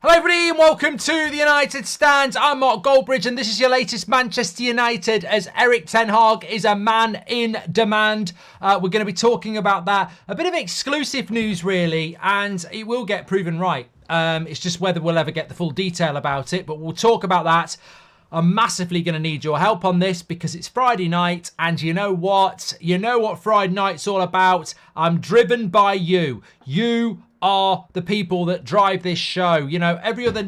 Hello everybody and welcome to the United Stand. I'm Mark Goldbridge and this is your latest Manchester United as Erik ten Hag is a man in demand. We're going to be talking about that. A bit of exclusive news really, and it will get proven right. It's just whether we'll ever get the full detail about it, but we'll talk about that. I'm massively going to need your help on this because it's Friday night, and you know what? You know what Friday night's all about. I'm driven by you. You are the people that drive this show. You know, every other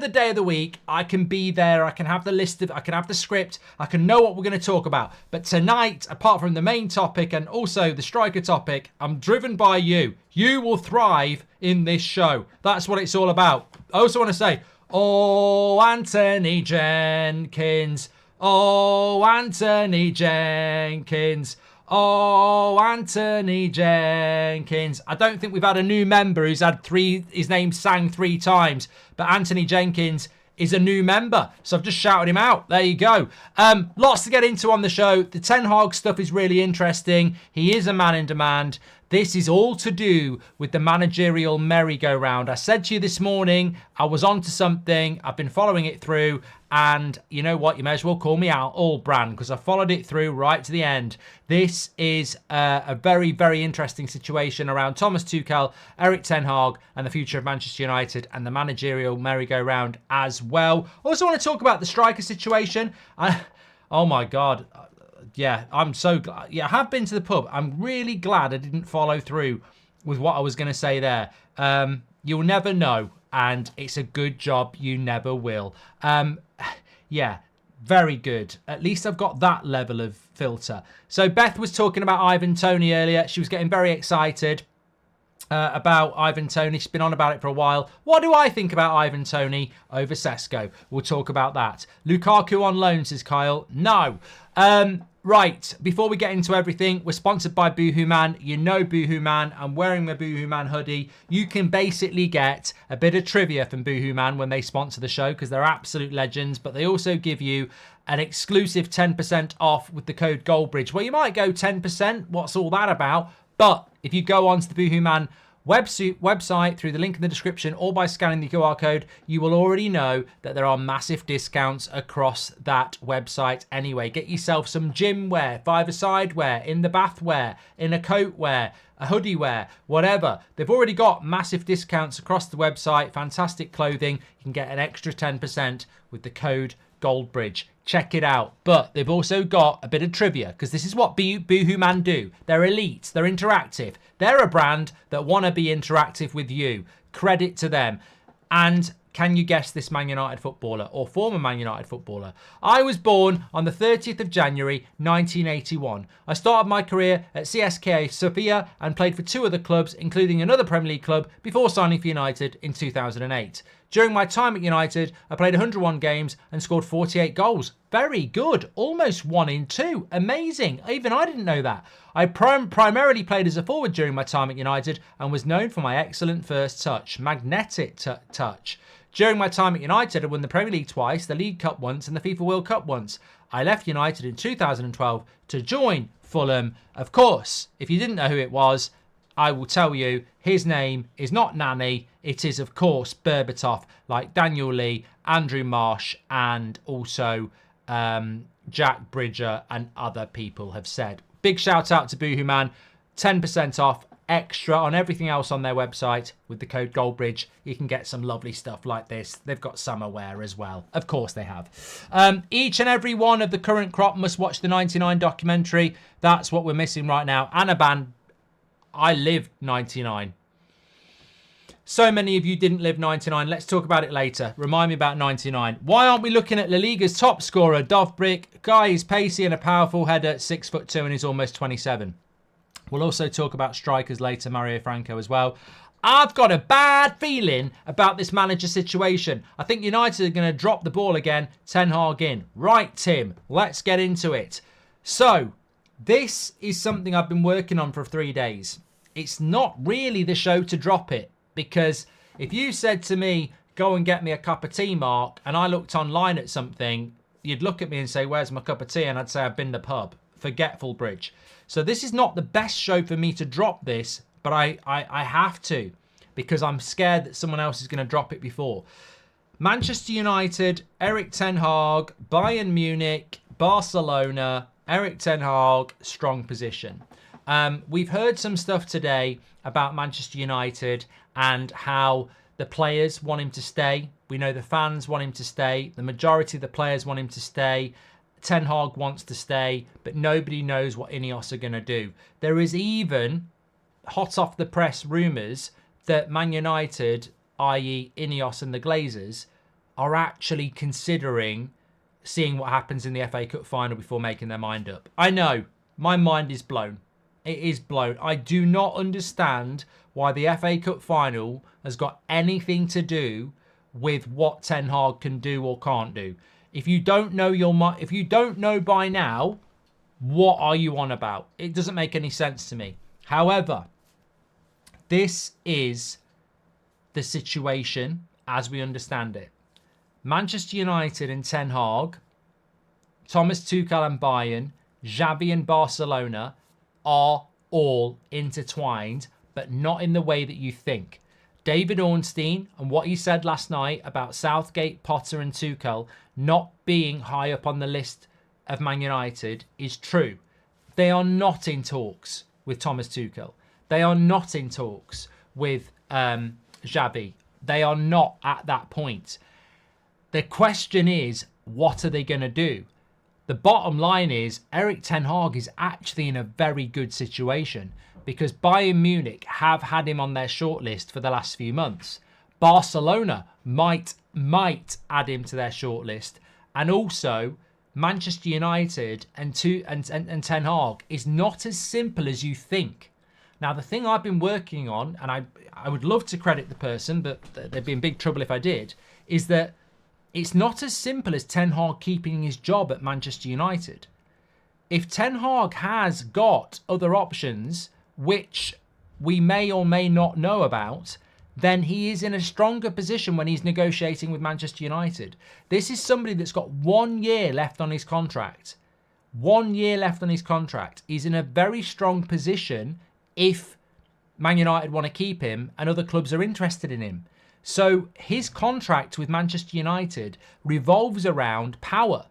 day of the week, I can be there. I can have the I can have the script. I can know what we're going to talk about. But tonight, apart from the main topic and also the striker topic, I'm driven by you. You will thrive in this show. That's what it's all about. I also want to say, oh, Anthony Jenkins. Oh, Anthony Jenkins. Oh, Anthony Jenkins. I don't think we've had a new member who's had his name sang 3 times, but Anthony Jenkins is a new member. So I've just shouted him out. There you go. Lots to get into on the show. The Ten Hag stuff is really interesting. He is a man in demand. This is all to do with the managerial merry-go-round. I said to you this morning, I was onto something. I've been following it through. And you know what? You may as well call me out all brand because I followed it through right to the end. This is a very, very interesting situation around Thomas Tuchel, Erik ten Hag, and the future of Manchester United and the managerial merry-go-round as well. Also want to talk about the striker situation. Oh my God. Yeah, I'm so glad. Yeah, I have been to the pub. I'm really glad I didn't follow through with what I was going to say there. You'll never know, and it's a good job you never will. Yeah, very good. At least I've got that level of filter. So Beth was talking about Ivan Toney earlier. She was getting very excited about Ivan Toney. She's been on about it for a while. What do I think about Ivan Toney over Sesko? We'll talk about that. Lukaku on loan, says Kyle. No. Right, before we get into everything, we're sponsored by Boohoo Man. You know Boohoo Man. I'm wearing my Boohoo Man hoodie. You can basically get a bit of trivia from Boohoo Man when they sponsor the show because they're absolute legends, but they also give you an exclusive 10% off with the code Goldbridge. Well, you might go 10%. What's all that about? But if you go onto the Boohoo Man website through the link in the description or by scanning the QR code, you will already know that there are massive discounts across that website anyway. Get yourself some gym wear, five-a-side wear, in the bath wear, in a coat wear, a hoodie wear, whatever. They've already got massive discounts across the website. Fantastic clothing. You can get an extra 10% with the code Goldbridge. Check it out. But they've also got a bit of trivia because this is what Boohoo Man do. They're elite. They're interactive. They're a brand that want to be interactive with you. Credit to them. And can you guess this Man United footballer or former Man United footballer? I was born on the 30th of January 1981. I started my career at CSKA Sofia and played for 2 other clubs, including another Premier League club, before signing for United in 2008. During my time at United, I played 101 games and scored 48 goals. Very good. Almost 1 in 2. Amazing. Even I didn't know that. I primarily played as a forward during my time at United and was known for my excellent first touch, magnetic touch. During my time at United, I won the Premier League twice, the League Cup once, and the FIFA World Cup once. I left United in 2012 to join Fulham. Of course, if you didn't know who it was, I will tell you, his name is not Nani. It is, of course, Berbatov, like Daniel Lee, Andrew Marsh, and also Jack Bridger and other people have said. Big shout out to Boohoo Man. 10% off extra on everything else on their website with the code Goldbridge. You can get some lovely stuff like this. They've got summer wear as well. Of course they have. Each and every one of the current crop must watch the 99 documentary. That's what we're missing right now. Anaban, I lived 99. So many of you didn't live 99. Let's talk about it later. Remind me about 99. Why aren't we looking at La Liga's top scorer, Dovbyk? Guy is pacey and a powerful header, 6'2", and he's almost 27. We'll also talk about strikers later, Mario Franco as well. I've got a bad feeling about this manager situation. I think United are going to drop the ball again. Ten Hag in. Right, Tim, let's get into it. So, this is something I've been working on for 3 days. It's not really the show to drop it. Because if you said to me, go and get me a cup of tea, Mark, and I looked online at something, you'd look at me and say, where's my cup of tea? And I'd say, I've been to the pub. Forgetful Bridge. So this is not the best show for me to drop this, but I have to. because I'm scared that someone else is going to drop it before. Manchester United, Erik ten Hag, Bayern Munich, Barcelona, Erik ten Hag, strong position. We've heard some stuff today about Manchester United and how the players want him to stay. We know the fans want him to stay. The majority of the players want him to stay. Ten Hag wants to stay, but nobody knows what Ineos are going to do. There is even hot off the press rumours that Man United, i.e. Ineos and the Glazers, are actually considering seeing what happens in the FA Cup final before making their mind up. I know, my mind is blown. It is blown. I do not understand why the FA Cup final has got anything to do with what Ten Hag can do or can't do. If you don't know by now, what are you on about? It doesn't make any sense to me. However, this is the situation as we understand it. Manchester United and Ten Hag, Thomas Tuchel and Bayern, Xavi and Barcelona are all intertwined, but not in the way that you think. David Ornstein and what he said last night about Southgate, Potter and Tuchel not being high up on the list of Man United is true. They are not in talks with Thomas Tuchel. They are not in talks with Xavi. They are not at that point. The question is, what are they going to do? The bottom line is Erik ten Hag is actually in a very good situation because Bayern Munich have had him on their shortlist for the last few months. Barcelona might add him to their shortlist, and also Manchester United and Ten Hag is not as simple as you think. Now, the thing I've been working on, and I would love to credit the person, but they'd be in big trouble if I did, is that it's not as simple as Ten Hag keeping his job at Manchester United. If Ten Hag has got other options, which we may or may not know about, then he is in a stronger position when he's negotiating with Manchester United. This is somebody that's got 1 year left on his contract. 1 year left on his contract. He's in a very strong position if Man United want to keep him and other clubs are interested in him. So his contract with Manchester United revolves around power.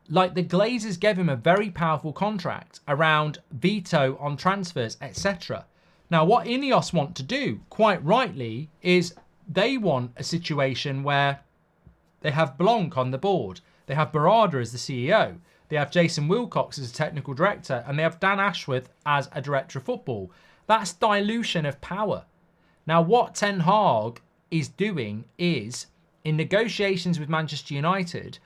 Like the Glazers gave him a very powerful contract around veto on transfers, etc. Now, what Ineos want to do, quite rightly, is they want a situation where they have Blanc on the board. They have Barada as the CEO. They have Jason Wilcox as a technical director. And they have Dan Ashworth as a director of football. That's dilution of power. Now, what Ten Hag is doing is, in negotiations with Manchester United,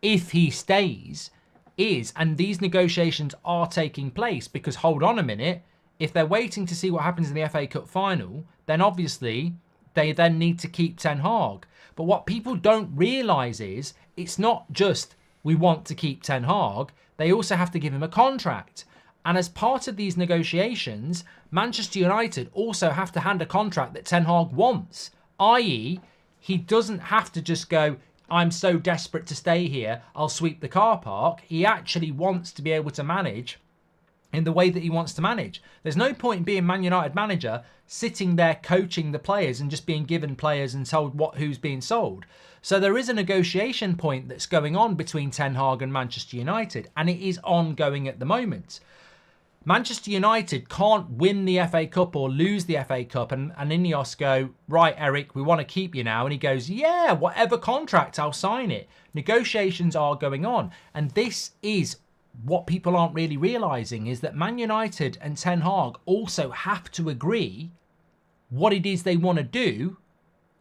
if he stays, and these negotiations are taking place, because hold on a minute, if they're waiting to see what happens in the FA Cup final, then obviously they then need to keep Ten Hag. But what people don't realise is, it's not just we want to keep Ten Hag, they also have to give him a contract. And as part of these negotiations, Manchester United also have to hand a contract that Ten Hag wants. I.e., he doesn't have to just go, I'm so desperate to stay here, I'll sweep the car park. He actually wants to be able to manage in the way that he wants to manage. There's no point in being Man United manager, sitting there coaching the players and just being given players and told who's being sold. So there is a negotiation point that's going on between Ten Hag and Manchester United, and it is ongoing at the moment. Manchester United can't win the FA Cup or lose the FA Cup and Ineos go, right, Erik, we want to keep you now. And he goes, yeah, whatever contract, I'll sign it. Negotiations are going on. And this is what people aren't really realising, is that Man United and Ten Hag also have to agree what it is they want to do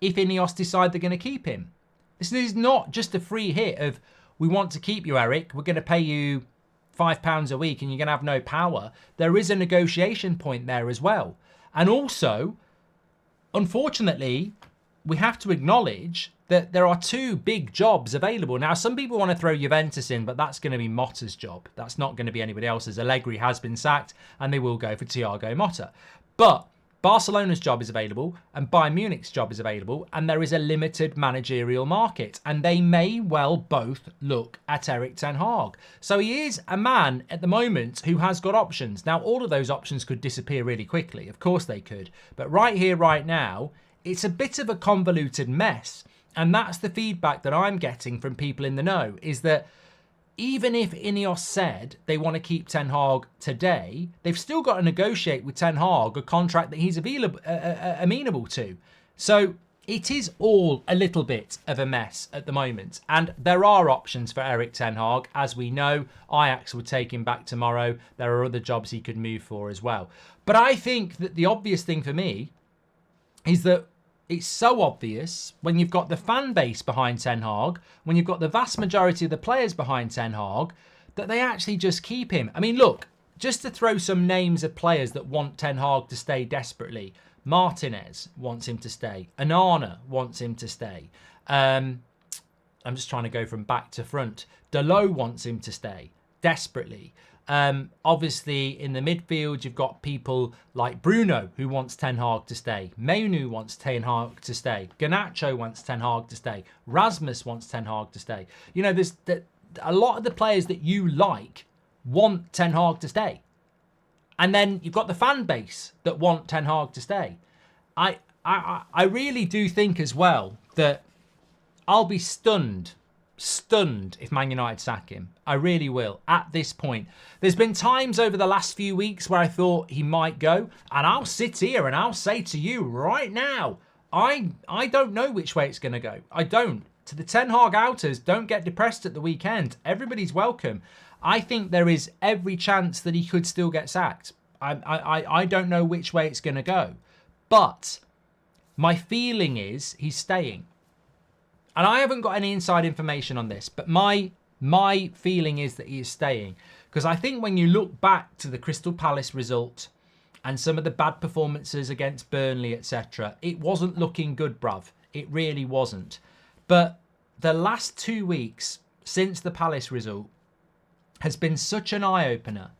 if Ineos decide they're going to keep him. This is not just a free hit of, we want to keep you, Erik, we're going to pay you £5 a week and you're going to have no power. There is a negotiation point there as well. And also, unfortunately, we have to acknowledge that there are two big jobs available. Now, some people want to throw Juventus in, but that's going to be Motta's job. That's not going to be anybody else's. Allegri has been sacked and they will go for Thiago Motta. But Barcelona's job is available and Bayern Munich's job is available, and there is a limited managerial market, and they may well both look at Erik ten Hag. So he is a man at the moment who has got options. Now, all of those options could disappear really quickly. Of course they could. But right here, right now, it's a bit of a convoluted mess. And that's the feedback that I'm getting from people in the know, is that even if Ineos said they want to keep Ten Hag today, they've still got to negotiate with Ten Hag a contract that he's amenable to. So it is all a little bit of a mess at the moment. And there are options for Erik Ten Hag. As we know, Ajax would take him back tomorrow. There are other jobs he could move for as well. But I think that the obvious thing for me is that it's so obvious when you've got the fan base behind Ten Hag, when you've got the vast majority of the players behind Ten Hag, that they actually just keep him. I mean, look, just to throw some names of players that want Ten Hag to stay desperately. Martinez wants him to stay. Onana wants him to stay. I'm just trying to go from back to front. Dalot wants him to stay desperately. Obviously, in the midfield, you've got people like Bruno, who wants Ten Hag to stay. Mainu wants Ten Hag to stay. Garnacho wants Ten Hag to stay. Rasmus wants Ten Hag to stay. You know, there's a lot of the players that you like want Ten Hag to stay. And then you've got the fan base that want Ten Hag to stay. I really do think as well that I'll be stunned if Man United sack him. I really will, at this point. There's been times over the last few weeks where I thought he might go, and I'll sit here and I'll say to you right now, I don't know which way it's going to go. I don't. To the Ten Hag outers, don't get depressed at the weekend. Everybody's welcome. I think there is every chance that he could still get sacked. I don't know which way it's going to go. But my feeling is he's staying. And I haven't got any inside information on this, but my feeling is that he is staying. Because I think when you look back to the Crystal Palace result and some of the bad performances against Burnley, etc., it wasn't looking good, bruv. It really wasn't. But the last 2 weeks since the Palace result has been such an eye-opener.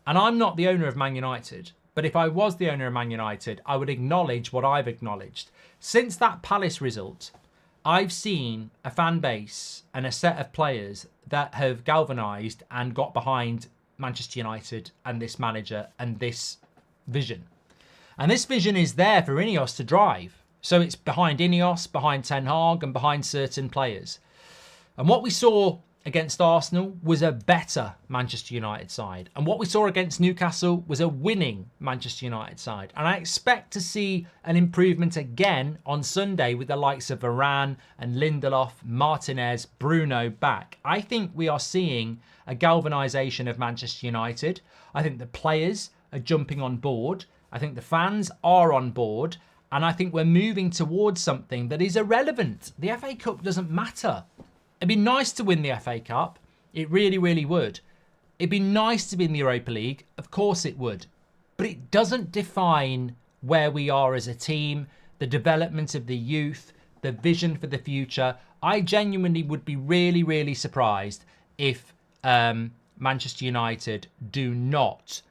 And I'm not the owner of Man United, but if I was the owner of Man United, I would acknowledge what I've acknowledged. Since that Palace result, I've seen a fan base and a set of players that have galvanised and got behind Manchester United and this manager and this vision. And this vision is there for Ineos to drive. So it's behind Ineos, behind Ten Hag and behind certain players. And what we saw against Arsenal was a better Manchester United side. And what we saw against Newcastle was a winning Manchester United side. And I expect to see an improvement again on Sunday with the likes of Varane and Lindelof, Martinez, Bruno back. I think we are seeing a galvanisation of Manchester United. I think the players are jumping on board. I think the fans are on board. And I think we're moving towards something that is irrelevant. The FA Cup doesn't matter. It'd be nice to win the FA Cup. It really, really would. It'd be nice to be in the Europa League. Of course it would. But it doesn't define where we are as a team, the development of the youth, the vision for the future. I genuinely would be really, really surprised if Manchester United do not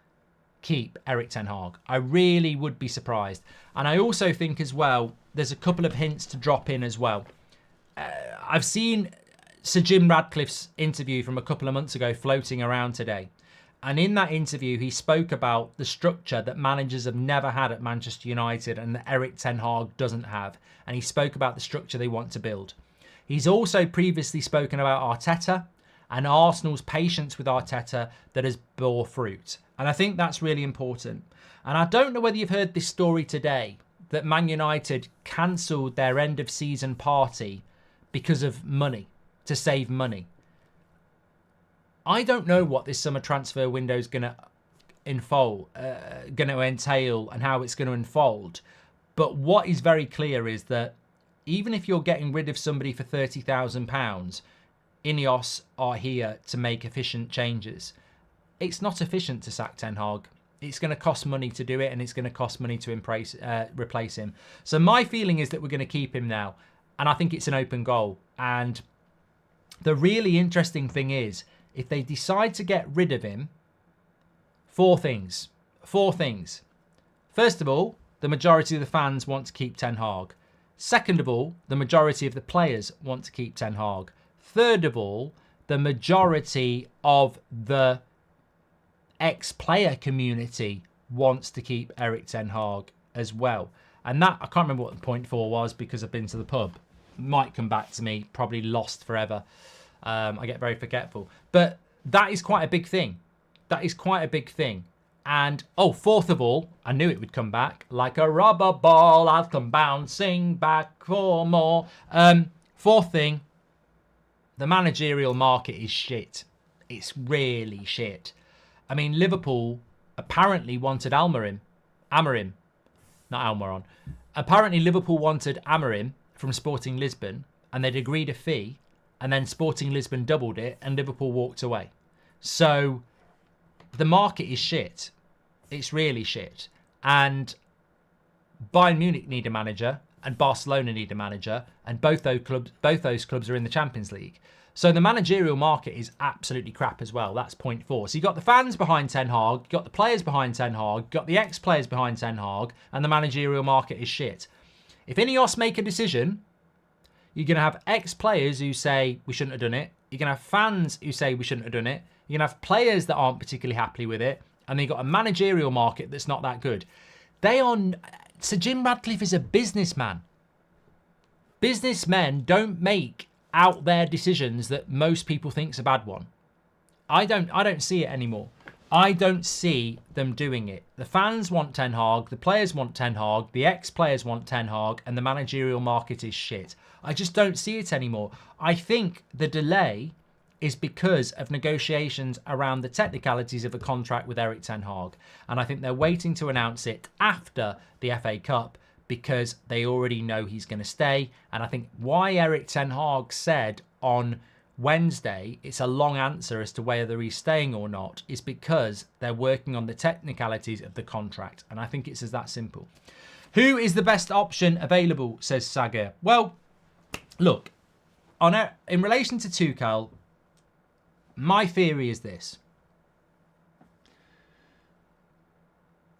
keep Erik Ten Hag. I really would be surprised. And I also think as well, there's a couple of hints to drop in as well. I've seen Sir Jim Radcliffe's interview from a couple of months ago floating around today. And in that interview, he spoke about the structure that managers have never had at Manchester United and that Erik Ten Hag doesn't have. And he spoke about the structure they want to build. He's also previously spoken about Arteta and Arsenal's patience with Arteta that has bore fruit. And I think that's really important. And I don't know whether you've heard this story today, that Man United cancelled their end of season party because of money, to save money. I don't know what this summer transfer window is going to entail and how it's going to unfold. But what is very clear is that even if you're getting rid of somebody for £30,000, Ineos are here to make efficient changes. It's not efficient to sack Ten Hag. It's going to cost money to do it, and it's going to cost money to replace him. So my feeling is that we're going to keep him now, and I think it's an open goal. And the really interesting thing is, if they decide to get rid of him, four things. First of all, the majority of the fans want to keep Ten Hag. Second of all, the majority of the players want to keep Ten Hag. Third of all, the majority of the ex-player community wants to keep Erik Ten Hag as well. And that, I can't remember what the point 4 was because I've been to the pub. Might come back to me, probably lost forever. I get very forgetful. But that is quite a big thing. That is quite a big thing. And, oh, fourth of all, I knew it would come back. Like a rubber ball, I'll come bouncing back for more. Fourth thing, the managerial market is shit. It's really shit. I mean, Liverpool apparently wanted Amorim. Not Almiron. Apparently Liverpool wanted Amorim from Sporting Lisbon, and they'd agreed a fee, and then Sporting Lisbon doubled it, and Liverpool walked away. So the market is shit. It's really shit. And Bayern Munich need a manager, and Barcelona need a manager, and both those clubs are in the Champions League. So the managerial market is absolutely crap as well. That's point 4. So you've got the fans behind Ten Hag, you've got the players behind Ten Hag, you've got the ex-players behind Ten Hag, and the managerial market is shit. If Ineos make a decision, you're going to have ex-players who say we shouldn't have done it. You're going to have fans who say we shouldn't have done it. You're going to have players that aren't particularly happy with it. And then you've got a managerial market that's not that good. Sir Jim Ratcliffe is a businessman. Businessmen don't make out there decisions that most people think's a bad one. I don't see it anymore. I don't see them doing it. The fans want Ten Hag, the players want Ten Hag, the ex-players want Ten Hag, and the managerial market is shit. I just don't see it anymore. I think the delay is because of negotiations around the technicalities of a contract with Erik Ten Hag. And I think they're waiting to announce it after the FA Cup because they already know he's going to stay. And I think why Erik Ten Hag said on Wednesday it's a long answer as to whether he's staying or not is because they're working on the technicalities of the contract. And I think it's as that simple. Who is the best option available, says Sager. Well, look, in relation to Tuchel, my theory is this.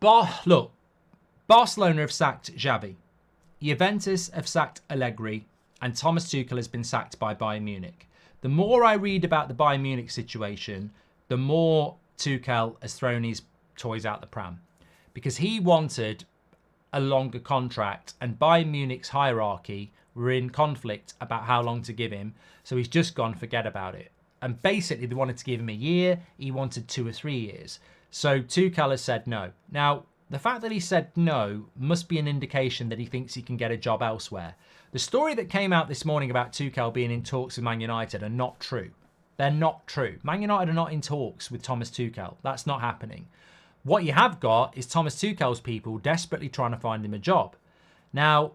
Look, Barcelona have sacked Xavi. Juventus have sacked Allegri. And Thomas Tuchel has been sacked by Bayern Munich. The more I read about the Bayern Munich situation, the more Tuchel has thrown his toys out the pram. Because he wanted a longer contract and Bayern Munich's hierarchy were in conflict about how long to give him. So he's just gone, forget about it. And basically they wanted to give him a year. He wanted 2 or 3 years. So Tuchel has said no. Now, the fact that he said no must be an indication that he thinks he can get a job elsewhere. The story that came out this morning about Tuchel being in talks with Man United are not true. They're not true. Man United are not in talks with Thomas Tuchel. That's not happening. What you have got is Thomas Tuchel's people desperately trying to find him a job. Now,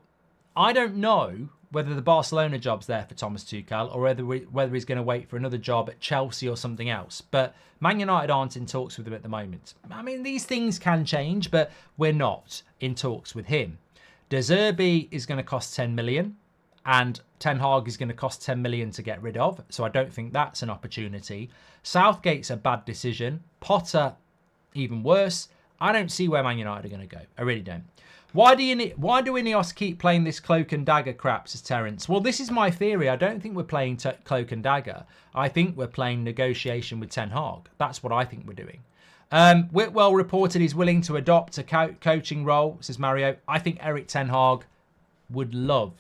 I don't know whether the Barcelona job's there for Thomas Tuchel or whether he's going to wait for another job at Chelsea or something else. But Man United aren't in talks with him at the moment. I mean, these things can change, but we're not in talks with him. De Zerbi is going to cost 10 million and Ten Hag is going to cost 10 million to get rid of. So I don't think that's an opportunity. Southgate's a bad decision. Potter, even worse. I don't see where Man United are going to go. I really don't. Why do Ineos keep playing this cloak and dagger crap, says Terence? Well, this is my theory. I don't think we're playing cloak and dagger. I think we're playing negotiation with Ten Hag. That's what I think we're doing. Whitwell reported he's willing to adopt a coaching role, says Mario. I think Erik Ten Hag would love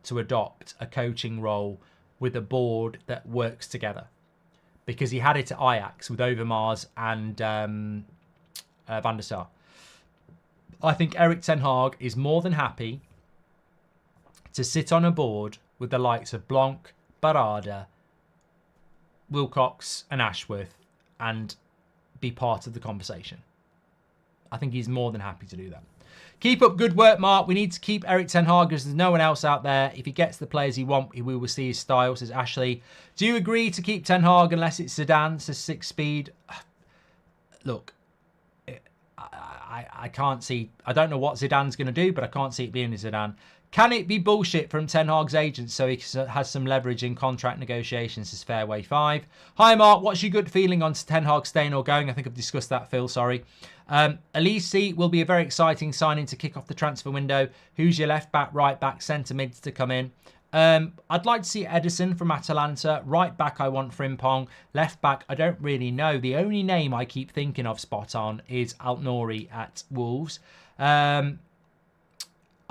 to adopt a coaching role with a board that works together. Because he had it at Ajax with Overmars and Van der Sar. I think Erik Ten Hag is more than happy to sit on a board with the likes of Blanc, Barada, Wilcox and Ashworth and be part of the conversation. I think he's more than happy to do that. Keep up good work, Mark. We need to keep Erik Ten Hag because there's no one else out there. If he gets the players he wants, we will see his style, says Ashley. Do you agree to keep Ten Hag unless it's Zidane, says 6 Speed? Look, I can't see. I don't know what Zidane's going to do, but I can't see it being Zidane. Can it be bullshit from Ten Hag's agent so he has some leverage in contract negotiations, is Fairway 5. Hi, Mark. What's your good feeling on Ten Hag staying or going? I think I've discussed that, Phil. Sorry. Elise will be a very exciting signing to kick off the transfer window. Who's your left back, right back, centre mids to come in? I'd like to see Edison from Atalanta. Right back, I want Frimpong. Left back, I don't really know. The only name I keep thinking of spot on is Altnouri at Wolves.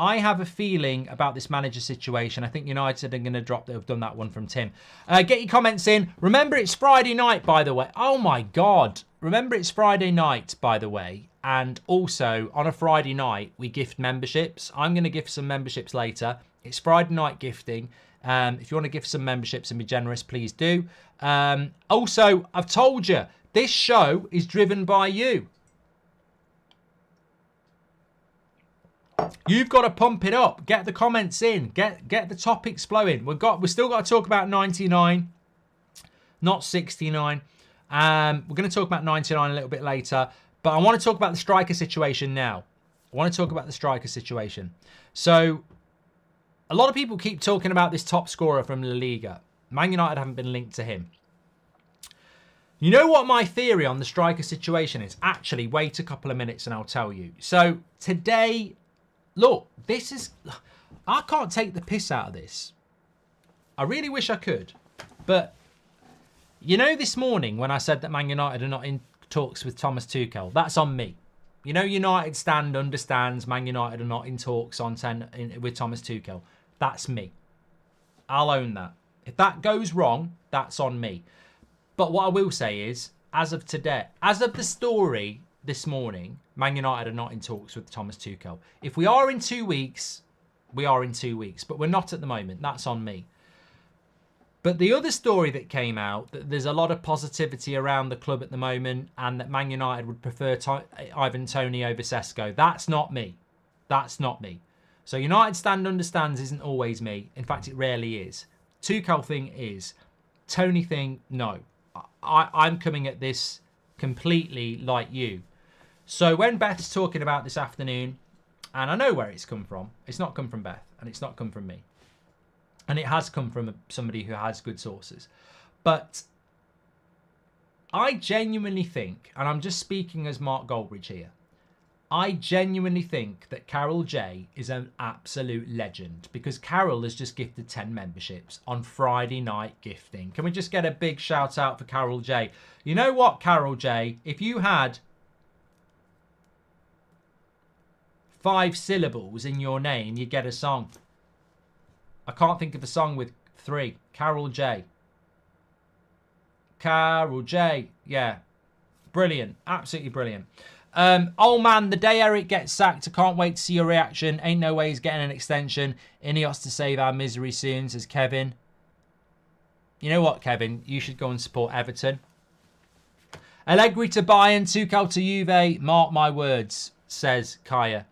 I have a feeling about this manager situation. I think United are going to drop. They've done that one from Tim. Get your comments in. Remember, it's Friday night, by the way. Oh, my God. Remember, it's Friday night, by the way. And also, on a Friday night, we gift memberships. I'm going to gift some memberships later. It's Friday night gifting. If you want to gift some memberships and be generous, please do. Also, I've told you, this show is driven by you. You've got to pump it up. Get the comments in. Get the topics flowing. We've still got to talk about 99, not 69. We're going to talk about 99 a little bit later, but I want to talk about the striker situation now. So, a lot of people keep talking about this top scorer from La Liga. Man United haven't been linked to him. You know what my theory on the striker situation is? Actually, wait a couple of minutes and I'll tell you. So, today, look, I can't take the piss out of this. I really wish I could. But, you know, this morning when I said that Man United are not in talks with Thomas Tuchel, that's on me. You know, United stand understands Man United are not in talks with Thomas Tuchel. That's me. I'll own that. If that goes wrong, that's on me. But what I will say is, as of today, as of the story this morning, Man United are not in talks with Thomas Tuchel. If we are in 2 weeks, we are in 2 weeks. But we're not at the moment. That's on me. But the other story that came out, that there's a lot of positivity around the club at the moment and that Man United would prefer Ivan Toney over Sesko. That's not me. That's not me. So United stand understands isn't always me. In fact, it rarely is. Tuchel thing is. Toney thing, no. I'm coming at this completely like you. So when Beth's talking about this afternoon, and I know where it's come from. It's not come from Beth, and it's not come from me. And it has come from somebody who has good sources. But I genuinely think, and I'm just speaking as Mark Goldbridge here, I genuinely think that Carol J is an absolute legend because Carol has just gifted 10 memberships on Friday night gifting. Can we just get a big shout out for Carol J? You know what, Carol J? If you had 5 syllables in your name, you'd get a song. I can't think of a song with 3. Carol J. Carol J. Yeah. Brilliant. Absolutely brilliant. Old man, the day Eric gets sacked, I can't wait to see your reaction. Ain't no way he's getting an extension. Ineos to save our misery soon, says Kevin. You know what, Kevin? You should go and support Everton. Allegri to Bayern, Tuchel to Juve. Mark my words, says Kaya.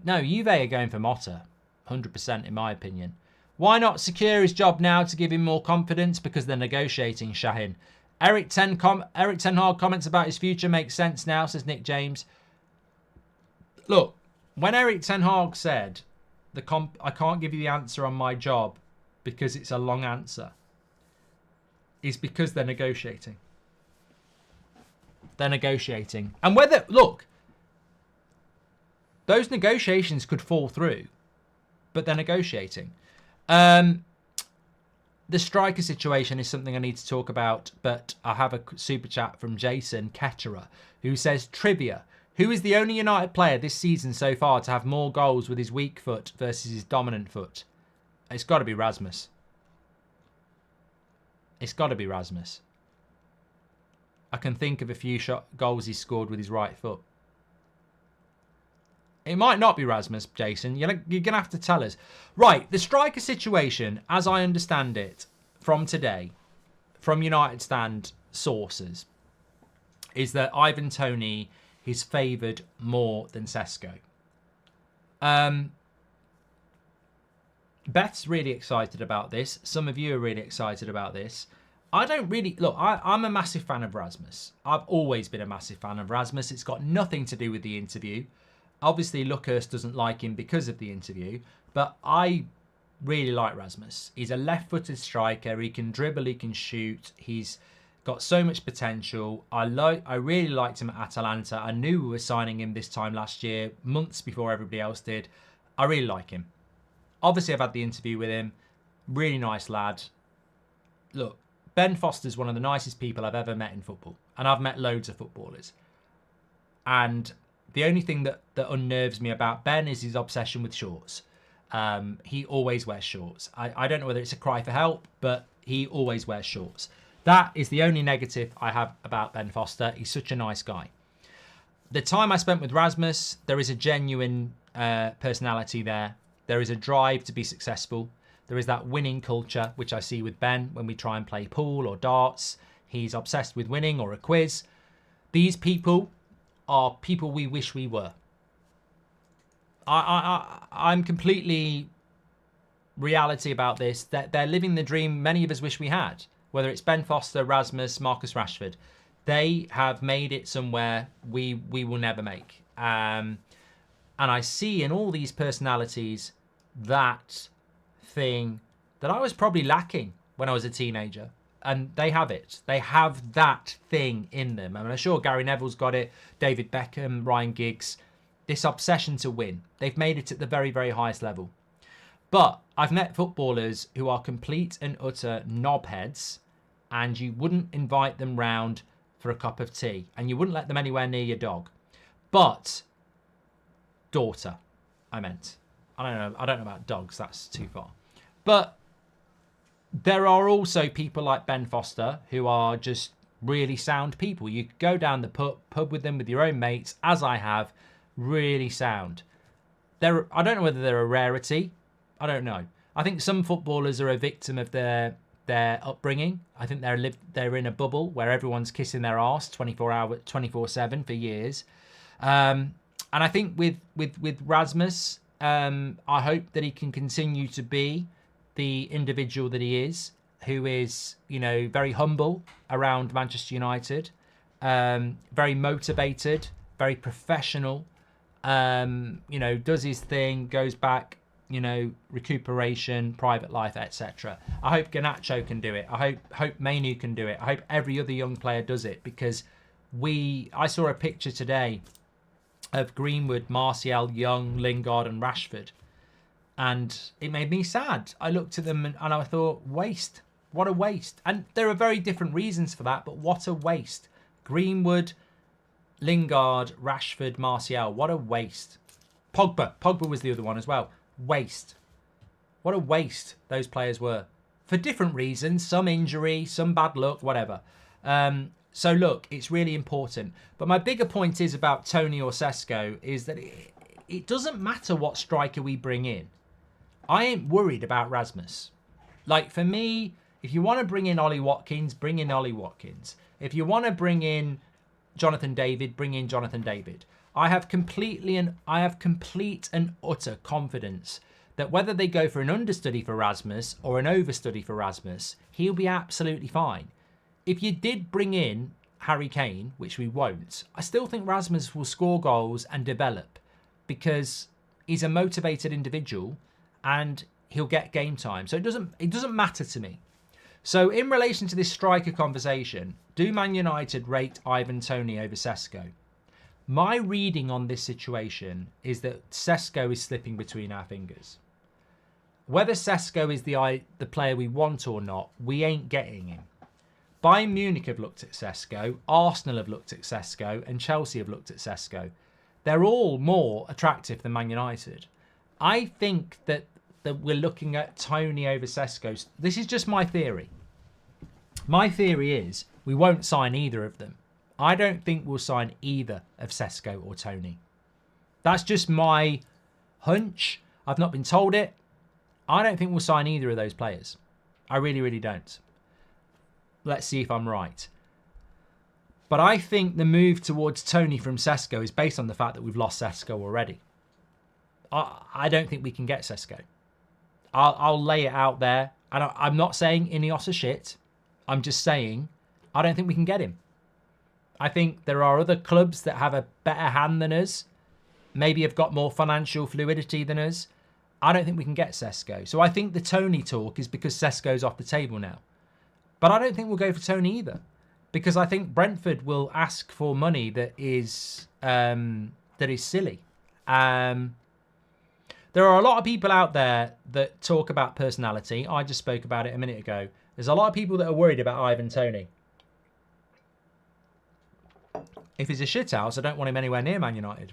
No, Juve are going for Motta. 100% in my opinion. Why not secure his job now to give him more confidence? Because they're negotiating, Shahin. Eric Ten Hag comments about his future makes sense now, says Nick James. Look, when Eric Ten Hag said, I can't give you the answer on my job because it's a long answer, is because they're negotiating. They're negotiating. And look, those negotiations could fall through, but they're negotiating. The striker situation is something I need to talk about, but I have a super chat from Jason Ketterer, who says, trivia, who is the only United player this season so far to have more goals with his weak foot versus his dominant foot? It's got to be Rasmus. It's got to be Rasmus. I can think of a few goals he's scored with his right foot. It might not be Rasmus, Jason. You're going to have to tell us. Right, the striker situation, as I understand it from today, from United stand sources, is that Ivan Toney is favoured more than Sesko. Beth's really excited about this. Some of you are really excited about this. I don't really... Look, I'm a massive fan of Rasmus. I've always been a massive fan of Rasmus. It's got nothing to do with the interview. Obviously, Lucas doesn't like him because of the interview, but I really like Rasmus. He's a left-footed striker. He can dribble, he can shoot. He's got so much potential. I really liked him at Atalanta. I knew we were signing him this time last year, months before everybody else did. I really like him. Obviously, I've had the interview with him. Really nice lad. Look, Ben Foster's one of the nicest people I've ever met in football, and I've met loads of footballers. And The only thing that unnerves me about Ben is his obsession with shorts. He always wears shorts. I don't know whether it's a cry for help, but he always wears shorts. That is the only negative I have about Ben Foster. He's such a nice guy. The time I spent with Rasmus, there is a genuine personality there. There is a drive to be successful. There is that winning culture, which I see with Ben when we try and play pool or darts. He's obsessed with winning or a quiz. These people are people we wish we were. I'm completely reality about this. That they're living the dream many of us wish we had. Whether it's Ben Foster, Rasmus, Marcus Rashford, they have made it somewhere we will never make. And I see in all these personalities that thing that I was probably lacking when I was a teenager. And they have it. They have that thing in them. I mean, I'm sure Gary Neville's got it, David Beckham, Ryan Giggs. This obsession to win. They've made it at the very, very highest level. But I've met footballers who are complete and utter knobheads, and you wouldn't invite them round for a cup of tea, and you wouldn't let them anywhere near your dog. But daughter, I meant. I don't know about dogs. That's too far. But there are also people like Ben Foster who are just really sound people. You go down the pub with them with your own mates, as I have, really sound. I don't know whether they're a rarity. I don't know. I think some footballers are a victim of their upbringing. I think they're in a bubble where everyone's kissing their arse 24/7 for years. And I think with Rasmus, I hope that he can continue to be the individual that he is, who is, very humble around Manchester United, very motivated, very professional, does his thing, goes back, recuperation, private life, etc. I hope Garnacho can do it. I hope Mainu can do it. I hope every other young player does it, because I saw a picture today of Greenwood, Martial, Young, Lingard and Rashford, and it made me sad. I looked at them and I thought, waste. What a waste. And there are very different reasons for that, but what a waste. Greenwood, Lingard, Rashford, Martial, what a waste. Pogba was the other one as well. Waste. What a waste those players were. For different reasons, some injury, some bad luck, whatever. So look, it's really important. But my bigger point is about Tony or Sesko is that it doesn't matter what striker we bring in. I ain't worried about Rasmus. Like, for me, if you want to bring in Ollie Watkins, bring in Ollie Watkins. If you want to bring in Jonathan David, bring in Jonathan David. I have complete and utter confidence that whether they go for an understudy for Rasmus or an overstudy for Rasmus, he'll be absolutely fine. If you did bring in Harry Kane, which we won't, I still think Rasmus will score goals and develop, because he's a motivated individual and he'll get game time. So it doesn't matter to me. So in relation to this striker conversation, do Man United rate Ivan Toney over Sesko? My reading on this situation is that Sesko is slipping between our fingers. Whether Sesko is the player we want or not, we ain't getting him. Bayern Munich have looked at Sesko, Arsenal have looked at Sesko, and Chelsea have looked at Sesko. They're all more attractive than Man United. I think that we're looking at Toney over Sesko. This is just my theory. My theory is we won't sign either of them. I don't think we'll sign either of Sesko or Toney. That's just my hunch. I've not been told it. I don't think we'll sign either of those players. I really, really don't. Let's see if I'm right. But I think the move towards Toney from Sesko is based on the fact that we've lost Sesko already. I don't think we can get Sesko. I'll lay it out there. And I'm not saying Ineos are shit. I'm just saying I don't think we can get him. I think there are other clubs that have a better hand than us, maybe have got more financial fluidity than us. I don't think we can get Sesko. So I think the Toney talk is because Sesko's off the table now. But I don't think we'll go for Toney either, because I think Brentford will ask for money that is silly. There are a lot of people out there that talk about personality. I just spoke about it a minute ago. There's a lot of people that are worried about Ivan Toney. If he's a shithouse, I don't want him anywhere near Man United.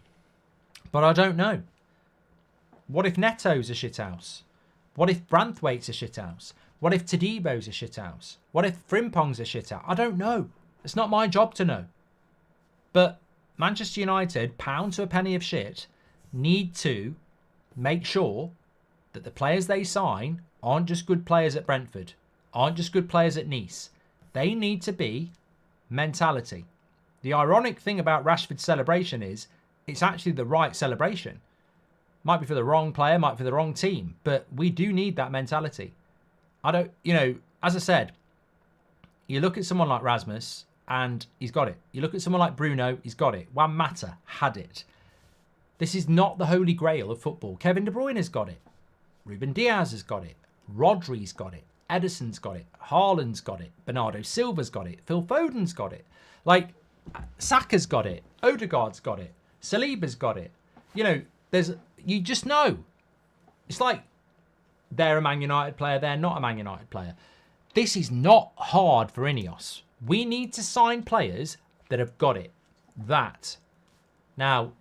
But I don't know. What if Neto's a shithouse? What if Branthwaite's a shithouse? What if Tadebo's a shithouse? What if Frimpong's a shithouse? I don't know. It's not my job to know. But Manchester United, pound to a penny of shit, need to make sure that the players they sign aren't just good players at Brentford, aren't just good players at Nice. They need to be mentality. The ironic thing about Rashford's celebration is it's actually the right celebration. Might be for the wrong player, might be for the wrong team, but we do need that mentality. I don't, as I said, you look at someone like Rasmus and he's got it. You look at someone like Bruno, he's got it. Juan Mata had it. This is not the holy grail of football. Kevin De Bruyne has got it. Ruben Diaz has got it. Rodri's got it. Edison's got it. Haaland's got it. Bernardo Silva's got it. Phil Foden's got it. Like, Saka's got it. Odegaard's got it. Saliba's got it. You just know. It's like they're a Man United player, they're not a Man United player. This is not hard for Ineos. We need to sign players that have got it. That. Now,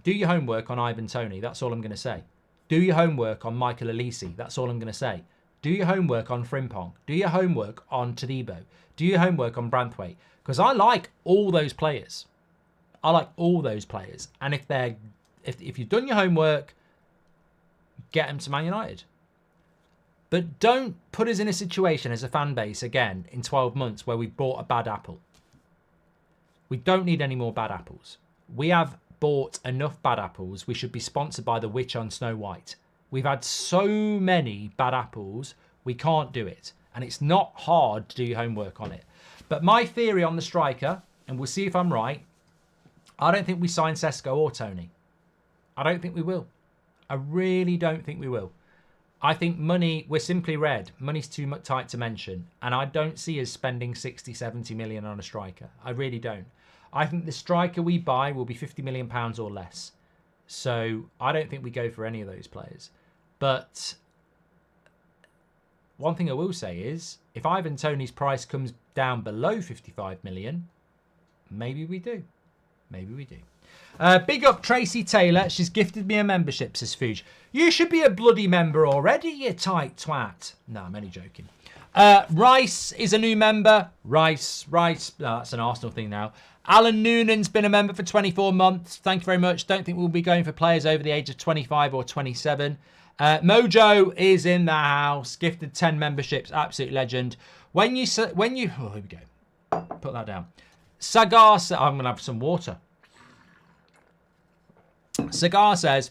do your homework on Ivan Toney. That's all I'm going to say. Do your homework on Michael Elise. That's all I'm going to say. Do your homework on Frimpong. Do your homework on Tadebo. Do your homework on Branthwaite. Because I like all those players. I like all those players. And if you've done your homework, get them to Man United. But don't put us in a situation as a fan base again in 12 months where we've bought a bad apple. We don't need any more bad apples. We have bought enough bad apples. We should be sponsored by the witch on Snow White. We've had so many bad apples, we can't do it. And it's not hard to do your homework on it. But my theory on the striker, and we'll see if I'm right, I don't think we sign Sesko or Toney. I don't think we will. I really don't think we will. I think money, we're simply red. Money's too tight to mention. And I don't see us spending 60, 70 million on a striker. I really don't. I think the striker we buy will be £50 million or less. So I don't think we go for any of those players. But one thing I will say is, if Ivan Toney's price comes down below 55 million, maybe we do. Maybe we do. Big up Tracy Taylor. She's gifted me a membership, says Fuge. You should be a bloody member already, you tight twat. No, I'm only joking. Rice is a new member. Rice. No, that's an Arsenal thing now. Alan Noonan's been a member for 24 months. Thank you very much. Don't think we'll be going for players over the age of 25 or 27. Mojo is in the house. Gifted 10 memberships. Absolute legend. Oh, here we go. Put that down. Sagar, I'm going to have some water. Cigar says,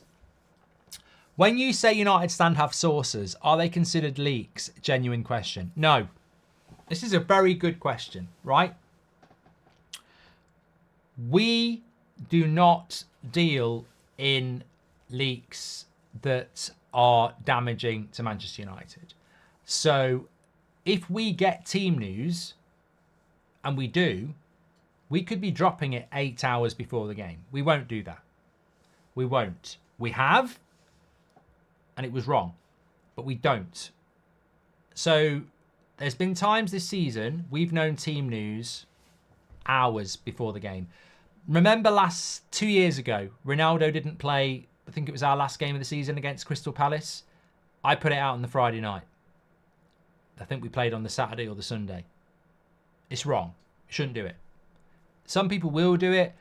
when you say United stand have sources, are they considered leaks? Genuine question. No. This is a very good question, right? We do not deal in leaks that are damaging to Manchester United. So if we get team news, and we do, we could be dropping it 8 hours before the game. We won't do that. We won't. We have, and it was wrong, but we don't. So there's been times this season we've known team news hours before the game. Remember 2 years ago, Ronaldo didn't play, I think it was our last game of the season against Crystal Palace. I put it out on the Friday night. I think we played on the Saturday or the Sunday. It's wrong. Shouldn't do it. Some people will do it.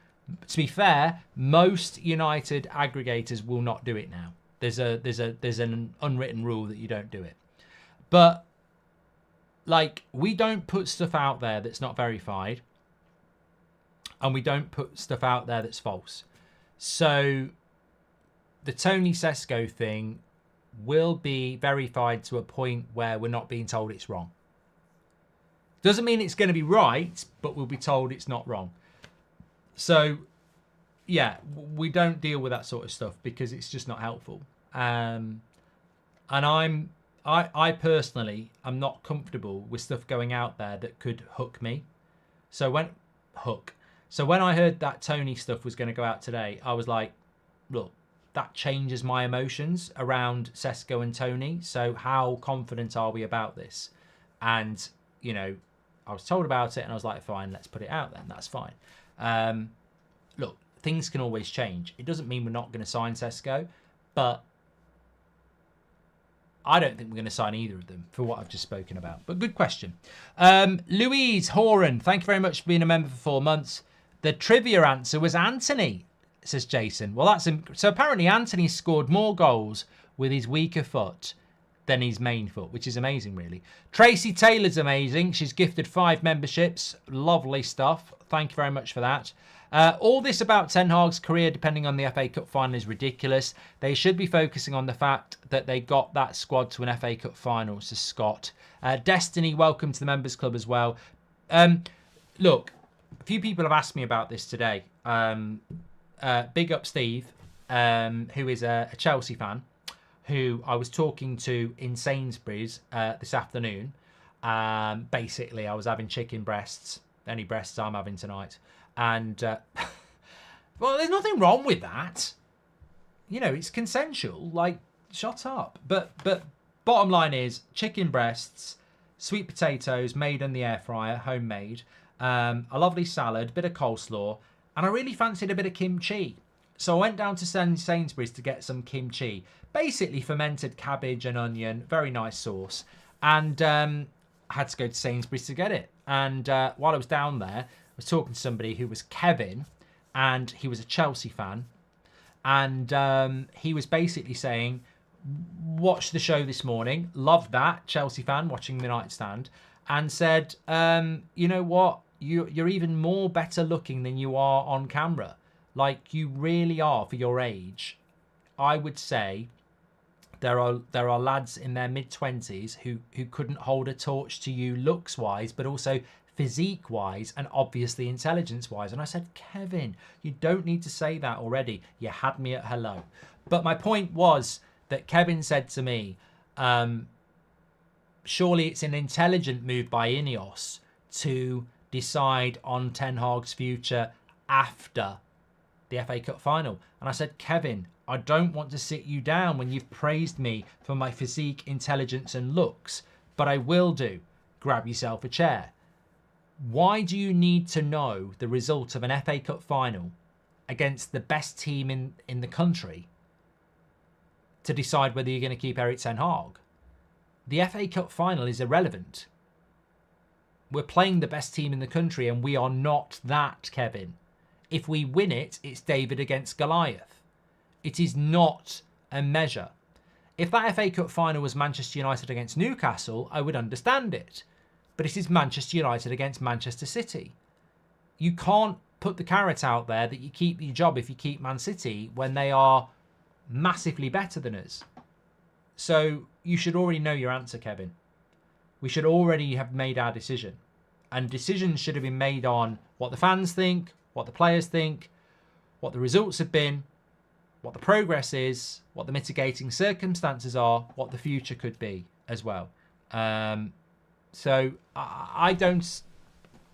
To be fair, most United aggregators will not do it now. There's an unwritten rule that you don't do it. But like, we don't put stuff out there that's not verified, and we don't put stuff out there that's false. So the Tony Sesko thing will be verified to a point where we're not being told it's wrong. Doesn't mean it's going to be right, but we'll be told it's not wrong. So, yeah, we don't deal with that sort of stuff because it's just not helpful. And I personally am not comfortable with stuff going out there that could hook me. So when I heard that Tony stuff was going to go out today, I was like, look, that changes my emotions around Sesko and Tony. So how confident are we about this? And, I was told about it and I was like, fine, let's put it out then. That's fine. Look, things can always change. It doesn't mean we're not going to sign Sesko, but I don't think we're going to sign either of them for what I've just spoken about. But good question. Louise Horan, thank you very much for being a member for 4 months. The trivia answer was Anthony, says Jason. Well, so apparently Anthony scored more goals with his weaker foot than his main foot, which is amazing, really. Tracy Taylor's amazing. She's gifted 5 memberships. Lovely stuff. Thank you very much for that. All this about Ten Hag's career, depending on the FA Cup final, is ridiculous. They should be focusing on the fact that they got that squad to an FA Cup final, says Scott. Destiny, welcome to the Members Club as well. Look, a few people have asked me about this today. Big up Steve, who is a Chelsea fan, who I was talking to in Sainsbury's this afternoon. Basically, I was having chicken breasts, any breasts I'm having tonight. And, well, there's nothing wrong with that. You know, it's consensual. Like, shut up. But bottom line is, chicken breasts, sweet potatoes made in the air fryer, homemade, a lovely salad, bit of coleslaw, and I really fancied a bit of kimchi. So I went down to Sainsbury's to get some kimchi. Basically fermented cabbage and onion, very nice sauce. And I had to go to Sainsbury's to get it. And while I was down there, I was talking to somebody who was Kevin, and he was a Chelsea fan. And he was basically saying, watched the show this morning, loved that, Chelsea fan, watching the nightstand, and said, you know what, you're even more better looking than you are on camera. Like, you really are for your age. I would say there are lads in their mid-20s who couldn't hold a torch to you looks-wise, but also physique-wise and obviously intelligence-wise. And I said, Kevin, you don't need to say that already. You had me at hello. But my point was that Kevin said to me, surely it's an intelligent move by Ineos to decide on Ten Hag's future after the FA Cup final. And I said, Kevin, I don't want to sit you down when you've praised me for my physique, intelligence and looks, but I will do. Grab yourself a chair. Why do you need to know the result of an FA Cup final against the best team in the country to decide whether you're going to keep Erik Ten Hag? The FA Cup final is irrelevant. We're playing the best team in the country and we are not that, Kevin. If we win it, it's David against Goliath. It is not a measure. If that FA Cup final was Manchester United against Newcastle, I would understand it. But it is Manchester United against Manchester City. You can't put the carrot out there that you keep your job if you keep Man City when they are massively better than us. So you should already know your answer, Kevin. We should already have made our decision. And decisions should have been made on what the fans think, what the players think, what the results have been, what the progress is, what the mitigating circumstances are, what the future could be as well. So I don't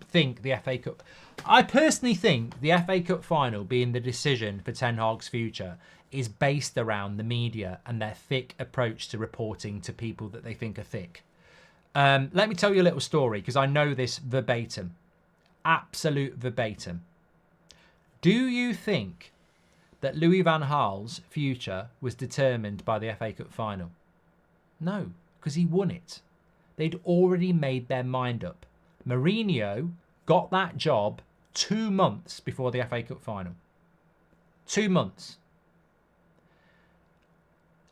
think the FA Cup... I personally think the FA Cup final being the decision for Ten Hag's future is based around the media and their thick approach to reporting to people that they think are thick. Let me tell you a little story because I know this verbatim. Absolute verbatim. Do you think that Louis van Gaal's future was determined by the FA Cup final? No, because he won it. They'd already made their mind up. Mourinho got that job 2 months before the FA Cup final. 2 months.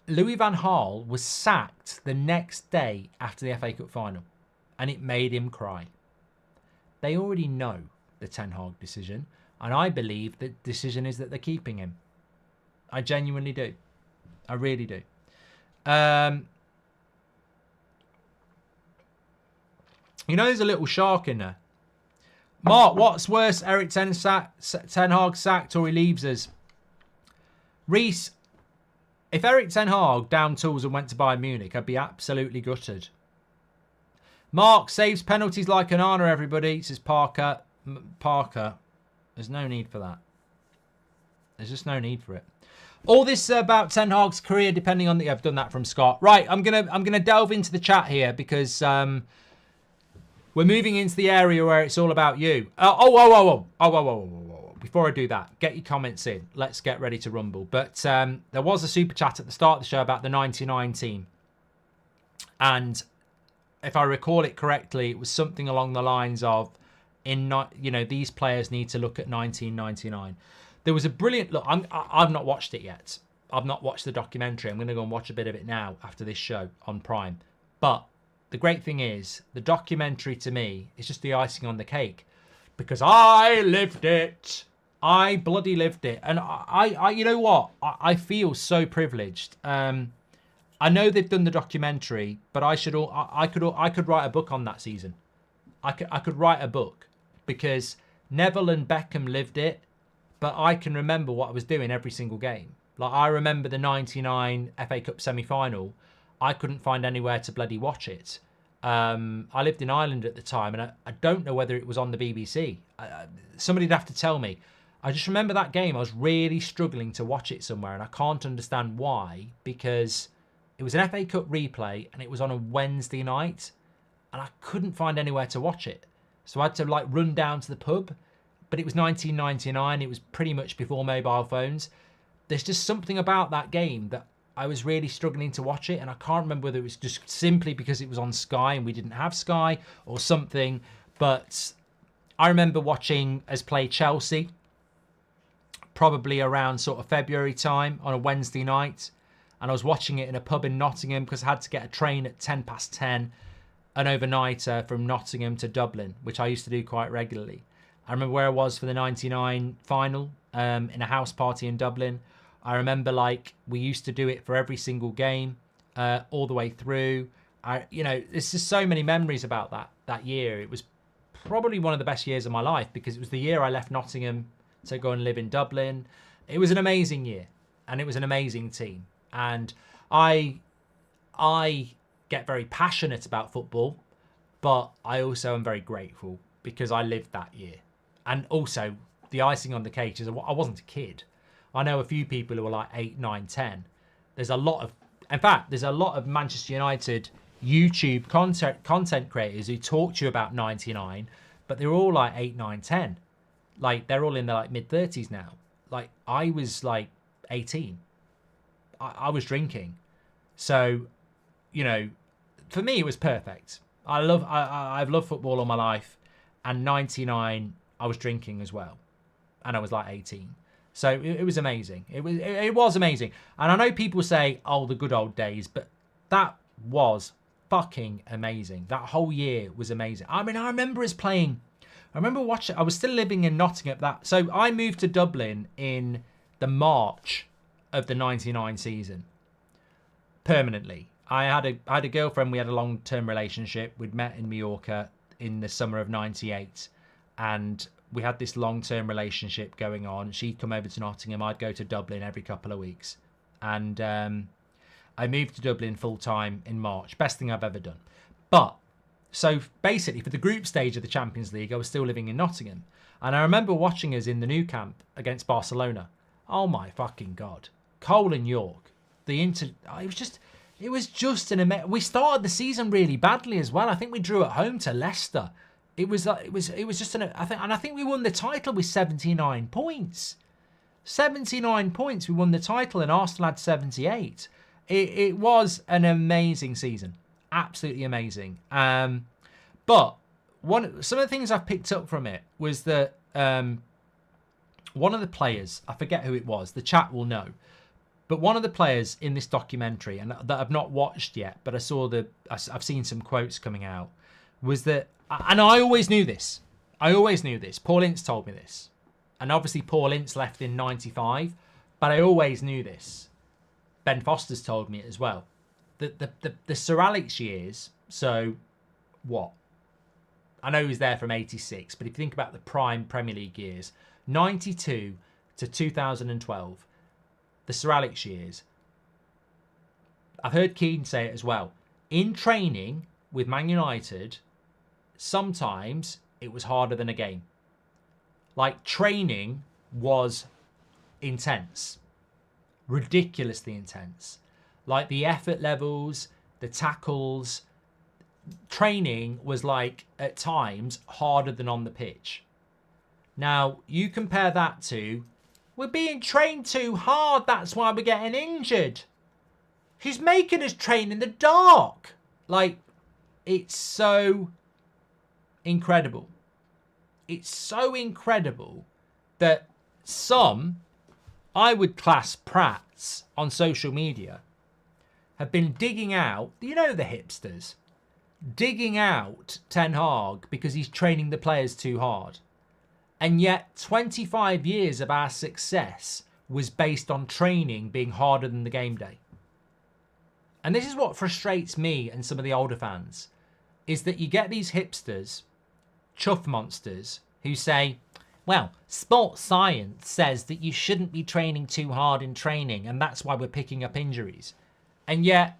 Louis van Gaal was sacked the next day after the FA Cup final, and it made him cry. They already know the Ten Hag decision, and I believe the decision is that they're keeping him. I genuinely do. I really do. You know, there's a little shark in there. Mark, what's worse, Erik Ten Hag sacked or he leaves us? Reese, if Erik Ten Hag down tools and went to Bayern Munich, I'd be absolutely gutted. Mark saves penalties like Onana, everybody, says Parker. Parker, there's no need for that. There's just no need for it. All this about Ten Hag's career, depending on the... I've done that from Scott. Right, I'm gonna delve into the chat here because We're moving into the area where it's all about you. Oh. Before I do that, get your comments in. Let's get ready to rumble. But there was a super chat at the start of the show about the 99 team. And if I recall it correctly, it was something along the lines of, these players need to look at 1999. There was a brilliant look. I've not watched it yet. I've not watched the documentary. I'm going to go and watch a bit of it now after this show on Prime. But the great thing is, the documentary to me is just the icing on the cake, because I lived it. I bloody lived it. And I you know what? I feel so privileged. I know they've done the documentary, but I could write a book on that season. I could write a book, because Neville and Beckham lived it, but I can remember what I was doing every single game. Like, I remember the 99 FA Cup semi-final. I couldn't find anywhere to bloody watch it. I lived in Ireland at the time, and I don't know whether it was on the BBC. Somebody'd have to tell me. I just remember that game. I was really struggling to watch it somewhere, and I can't understand why, because it was an FA Cup replay, and it was on a Wednesday night, and I couldn't find anywhere to watch it. So I had to run down to the pub, but it was 1999. It was pretty much before mobile phones. There's just something about that game that I was really struggling to watch it, and I can't remember whether it was just simply because it was on Sky and we didn't have Sky or something, but I remember watching us play Chelsea probably around sort of February time on a Wednesday night, and I was watching it in a pub in Nottingham because I had to get a train at 10:10, an overnighter from Nottingham to Dublin, which I used to do quite regularly. I remember where I was for the 99 final in a house party in Dublin. I remember we used to do it for every single game all the way through. There's just so many memories about that year. It was probably one of the best years of my life, because it was the year I left Nottingham to go and live in Dublin. It was an amazing year, and it was an amazing team. And I get very passionate about football, but I also am very grateful because I lived that year. And also, the icing on the cake is I wasn't a kid. I know a few people who are 8, 9, 10. There's a lot of Manchester United YouTube content creators who talk to you about 99, but they're all 8, 9, 10. They're all in their mid-30s now. I was 18. I was drinking. So, for me it was perfect. I've loved football all my life, and 99 I was drinking as well, and I was 18. So it was amazing. It was amazing. And I know people say, oh, the good old days, but that was fucking amazing. That whole year was amazing. I mean, I remember watching, I was still living in Nottingham. So I moved to Dublin in the March of the 99 season, permanently. I had a girlfriend. We had a long-term relationship. We'd met in Mallorca in the summer of 98, and we had this long-term relationship going on. She'd come over to Nottingham. I'd go to Dublin every couple of weeks. And I moved to Dublin full-time in March. Best thing I've ever done. But, so basically, for the group stage of the Champions League, I was still living in Nottingham. And I remember watching us in the Nou Camp against Barcelona. Oh my fucking God. Cole and York. It was just we started the season really badly as well. I think we drew at home to Leicester. It was just I think we won the title with 79 points. 79 points. We won the title, and Arsenal had 78. It was an amazing season, absolutely amazing. But some of the things I picked up from it was that one of the players, I forget who it was, the chat will know, but one of the players in this documentary, and that I've not watched yet, but I've seen some quotes coming out, was that. And I always knew this. Paul Ince told me this. And obviously Paul Ince left in 95, but I always knew this. Ben Foster's told me it as well. The Sir Alex years, so what? I know he was there from 86, but if you think about the prime Premier League years, 92 to 2012, the Sir Alex years, I've heard Keane say it as well. In training with Man United, sometimes it was harder than a game. Training was intense, ridiculously intense. The effort levels, the tackles, training was like, at times, harder than on the pitch. Now, you compare that to, we're being trained too hard, that's why we're getting injured. He's making us train in the dark. Like, it's so incredible. It's so incredible that some, I would class prats on social media, have been digging out, you know, the hipsters, digging out Ten Hag because he's training the players too hard. And yet 25 years of our success was based on training being harder than the game day. And this is what frustrates me and some of the older fans, is that you get these hipsters, chuff monsters, who say, well, sports science says that you shouldn't be training too hard in training, and that's why we're picking up injuries. And yet,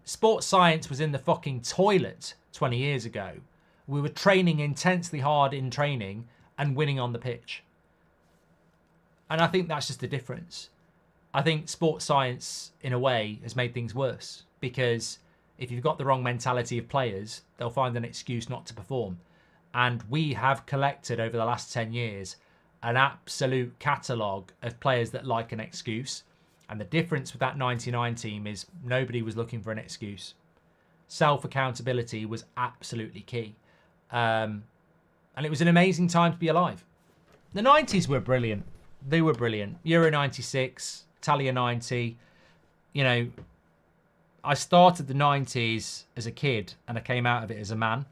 sports science was in the fucking toilet 20 years ago. We were training intensely hard in training and winning on the pitch. And I think that's just the difference. I think sports science, in a way, has made things worse, because if you've got the wrong mentality of players, they'll find an excuse not to perform. And we have collected over the last 10 years an absolute catalogue of players that like an excuse. And the difference with that 99 team is nobody was looking for an excuse. Self-accountability was absolutely key. And it was an amazing time to be alive. The 90s were brilliant. They were brilliant. Euro 96, Italia 90. You know, I started the 90s as a kid and I came out of it as a man.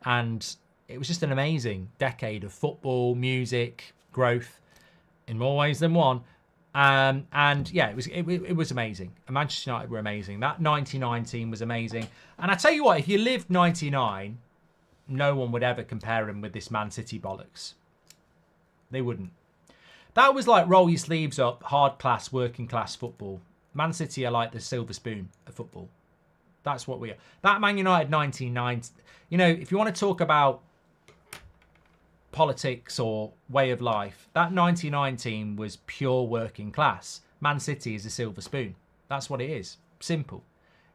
And it was just an amazing decade of football, music, growth in more ways than one. And yeah, it was amazing. And Manchester United were amazing. That 99 team was amazing. And I tell you what, if you lived 99, no one would ever compare him with this Man City bollocks. They wouldn't. That was like roll your sleeves up, hard class, working class football. Man City are like the silver spoon of football. That's what we are. That Man United 1990, you know, if you want to talk about politics or way of life, that 99 team was pure working class. Man City is a silver spoon. That's what it is. Simple.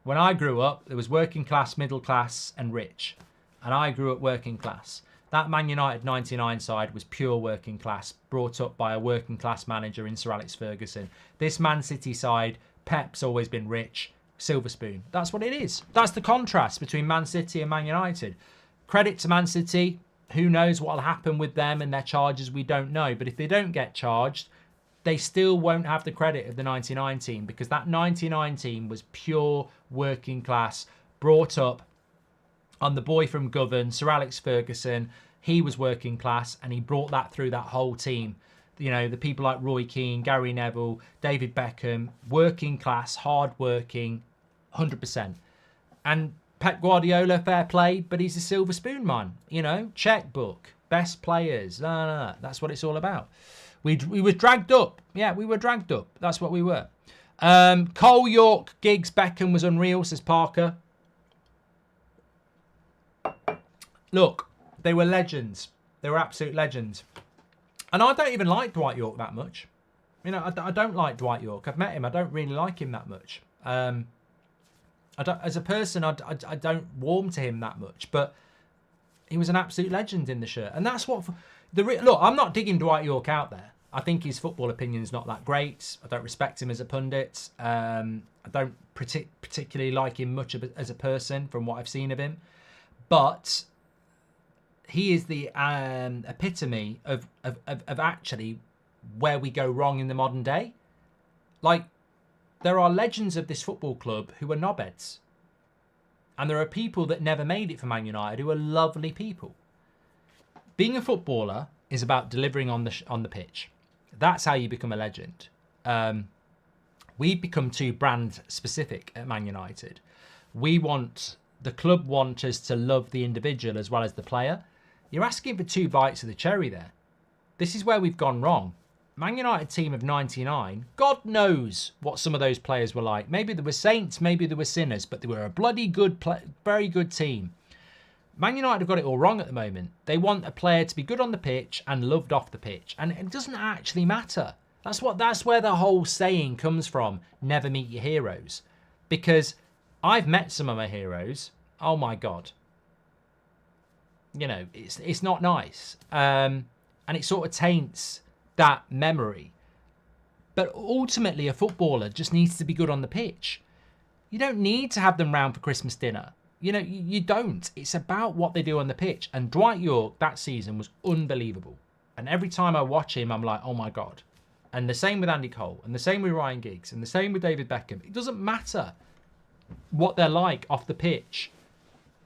When I grew up, there was working class, middle class, and rich. And I grew up working class. That Man United 99 side was pure working class, brought up by a working class manager in Sir Alex Ferguson. This Man City side, Pep's always been rich, silver spoon. That's what it is. That's the contrast between Man City and Man United. Credit to Man City. Who knows what will happen with them and their charges? We don't know. But if they don't get charged, they still won't have the credit of the 99 team, because that 99 team was pure working class, brought up on the boy from Govan, Sir Alex Ferguson. He was working class and he brought that through that whole team. You know, the people like Roy Keane, Gary Neville, David Beckham, working class, hard working, 100%. And Pep Guardiola, fair play, but he's a silver spoon man. You know, checkbook, best players. No. That's what it's all about. We were dragged up. Yeah, we were dragged up. That's what we were. Cole, York, Giggs, Beckham was unreal, says Parker. Look, they were legends. They were absolute legends. And I don't even like Dwight York that much. You know, I don't like Dwight York. I've met him. I don't really like him that much. As a person, I don't warm to him that much. But he was an absolute legend in the shirt. And that's what... Look, I'm not digging Dwight York out there. I think his football opinion is not that great. I don't respect him as a pundit. I don't particularly like him much as a person from what I've seen of him. But he is the epitome of actually where we go wrong in the modern day. Like, there are legends of this football club who are knobheads. And there are people that never made it for Man United who are lovely people. Being a footballer is about delivering on the pitch. That's how you become a legend. We've become too brand specific at Man United. The club want us to love the individual as well as the player. You're asking for two bites of the cherry there. This is where we've gone wrong. Man United team of 99, God knows what some of those players were like. Maybe they were saints, maybe they were sinners, but they were a bloody good, very good team. Man United have got it all wrong at the moment. They want a player to be good on the pitch and loved off the pitch. And it doesn't actually matter. That's where the whole saying comes from, never meet your heroes. Because I've met some of my heroes. Oh my God. You know, it's not nice. And it sort of taints that memory. But ultimately, a footballer just needs to be good on the pitch. You don't need to have them round for Christmas dinner. You know, you don't. It's about what they do on the pitch. And Dwight Yorke that season was unbelievable. And every time I watch him, I'm like, oh my God. And the same with Andy Cole, and the same with Ryan Giggs, and the same with David Beckham. It doesn't matter what they're like off the pitch,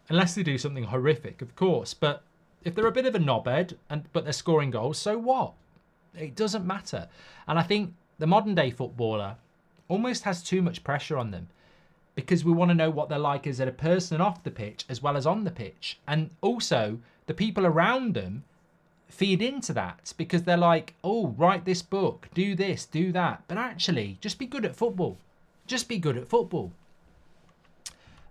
unless they do something horrific, of course. But if they're a bit of a knobhead, but they're scoring goals, so what? It doesn't matter. And I think the modern day footballer almost has too much pressure on them, because we want to know what they're like as a person off the pitch as well as on the pitch. And also the people around them feed into that, because they're like, oh, write this book, do this, do that. But actually, just be good at football. Just be good at football.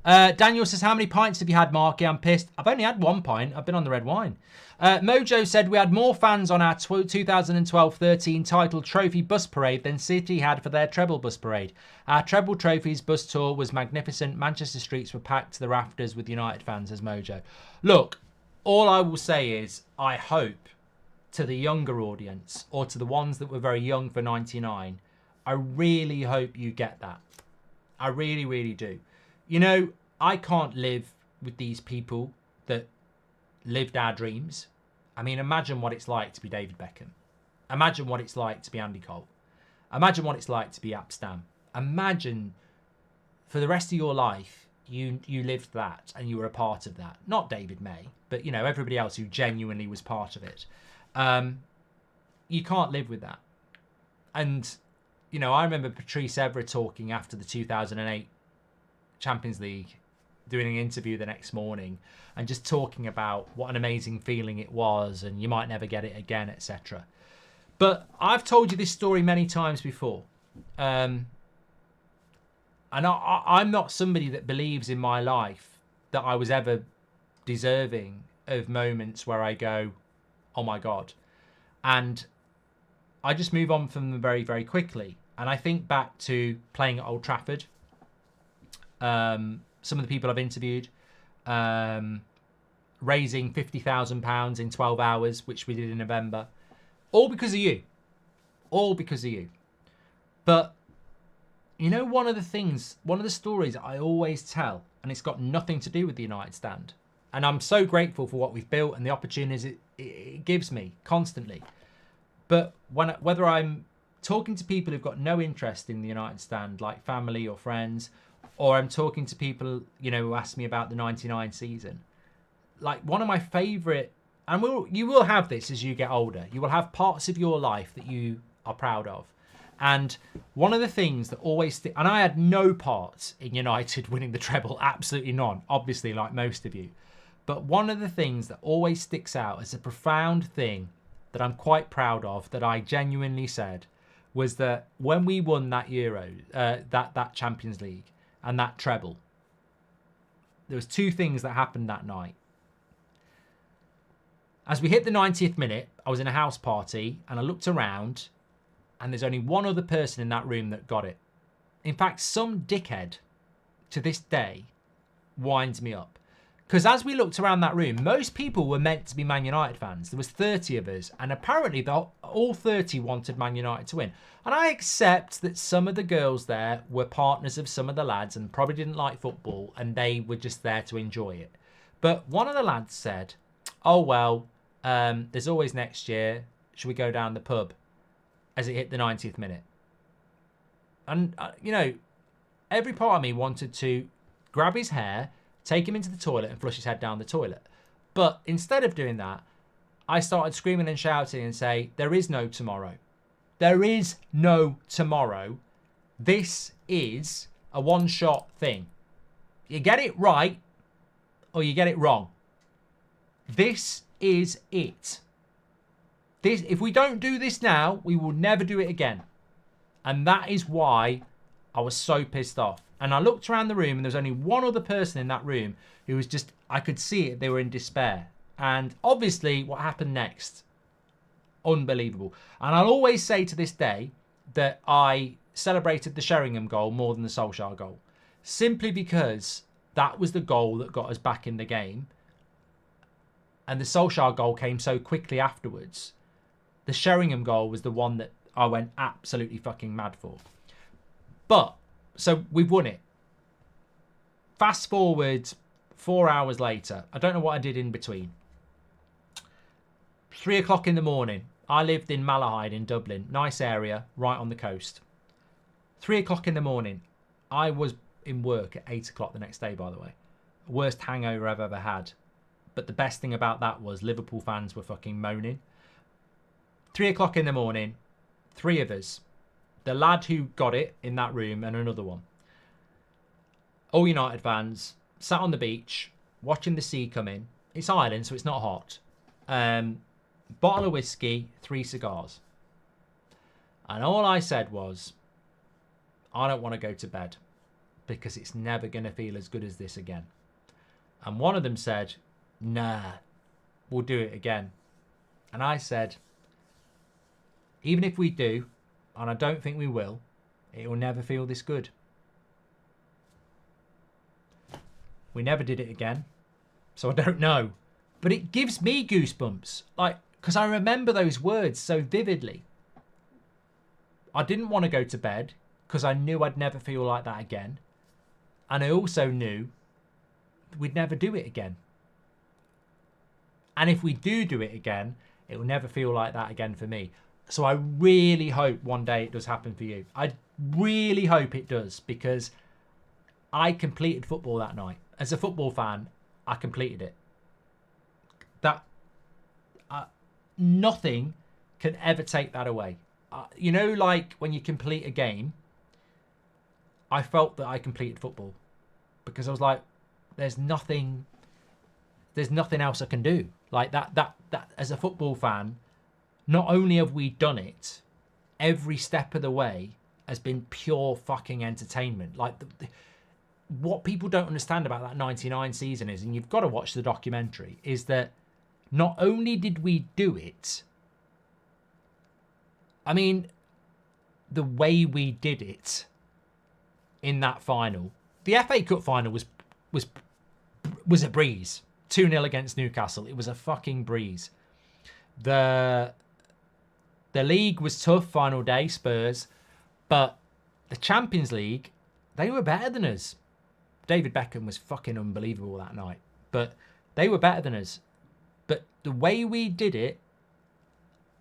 Daniel says, how many pints have you had, Marky? I'm pissed. I've only had 1 pint. I've been on the red wine. Mojo said, we had more fans on our 2012-13 title trophy bus parade than City had for their treble bus parade. Our treble trophies bus tour was magnificent. Manchester streets were packed to the rafters with United fans, as Mojo. Look, all I will say is, I hope to the younger audience, or to the ones that were very young for 99, I really hope you get that. I really, really do. You know, I can't live with these people that lived our dreams. I mean, imagine what it's like to be David Beckham. Imagine what it's like to be Andy Cole. Imagine what it's like to be Apstam. Imagine for the rest of your life, you lived that and you were a part of that. Not David May, but, you know, everybody else who genuinely was part of it. You can't live with that. And, you know, I remember Patrice Evra talking after the 2008 Champions League, doing an interview the next morning and just talking about what an amazing feeling it was and you might never get it again, etc. But I've told you this story many times before. And I'm not somebody that believes in my life that I was ever deserving of moments where I go, oh my God. And I just move on from them very, very quickly. And I think back to playing at Old Trafford. Some of the people I've interviewed, raising £50,000 in 12 hours, which we did in November, all because of you. All because of you. But, you know, one of the stories I always tell, and it's got nothing to do with the United Stand, and I'm so grateful for what we've built and the opportunities it gives me constantly. But whether I'm talking to people who've got no interest in the United Stand, like family or friends, or I'm talking to people, you know, who ask me about the 99 season. Like, one of my favourite, and you will have this as you get older. You will have parts of your life that you are proud of. And one of the things that always, and I had no part in United winning the treble, absolutely none, obviously, like most of you. But one of the things that always sticks out as a profound thing that I'm quite proud of, that I genuinely said, was that when we won that Euro, that Champions League, and that treble, there was 2 things that happened that night. As we hit the 90th minute, I was in a house party and I looked around and there's only one other person in that room that got it. In fact, some dickhead to this day winds me up. Because as we looked around that room, most people were meant to be Man United fans. There was 30 of us, and apparently all 30 wanted Man United to win. And I accept that some of the girls there were partners of some of the lads and probably didn't like football, and they were just there to enjoy it. But one of the lads said, oh, well, there's always next year. Should we go down the pub? As it hit the 90th minute. And, you know, every part of me wanted to grab his hair, take him into the toilet and flush his head down the toilet. But instead of doing that, I started screaming and shouting and say, there is no tomorrow. There is no tomorrow. This is a one-shot thing. You get it right or you get it wrong. This is it. If we don't do this now, we will never do it again. And that is why I was so pissed off. And I looked around the room and there was only one other person in that room who was just, I could see it, they were in despair. And obviously what happened next, unbelievable. And I'll always say to this day that I celebrated the Sheringham goal more than the Solskjaer goal. Simply because that was the goal that got us back in the game. And the Solskjaer goal came so quickly afterwards. The Sheringham goal was the one that I went absolutely fucking mad for. But, so we've won it. Fast forward 4 hours later. I don't know what I did in between. 3 o'clock in the morning. I lived in Malahide in Dublin. Nice area, right on the coast. 3 o'clock in the morning. I was in work at 8 o'clock the next day, by the way. Worst hangover I've ever had. But the best thing about that was Liverpool fans were fucking moaning. 3 o'clock in the morning, 3 of us. The lad who got it in that room and another one. All United fans, sat on the beach, watching the sea come in. It's Ireland, so it's not hot. Bottle of whiskey, 3 cigars. And all I said was, I don't want to go to bed because it's never going to feel as good as this again. And one of them said, nah, we'll do it again. And I said, even if we do, and I don't think we will, it will never feel this good. We never did it again, so I don't know. But it gives me goosebumps, like, because I remember those words so vividly. I didn't want to go to bed because I knew I'd never feel like that again. And I also knew we'd never do it again. And if we do it again, it will never feel like that again for me. So I really hope one day it does happen for you. I really hope it does, because I completed football that night. As a football fan, I completed it. That nothing can ever take that away. You know, like when you complete a game, I felt that I completed football, because I was like, there's nothing else I can do. Like that as a football fan, not only have we done it, every step of the way has been pure fucking entertainment. Like what people don't understand about that 99 season is, and you've got to watch the documentary, is that not only did we do it, I mean, the way we did it in that final, the FA Cup final was a breeze. 2-0 against Newcastle. It was a fucking breeze. The league was tough, final day, Spurs, but the Champions League, they were better than us. David Beckham was fucking unbelievable that night, but they were better than us. But the way we did it,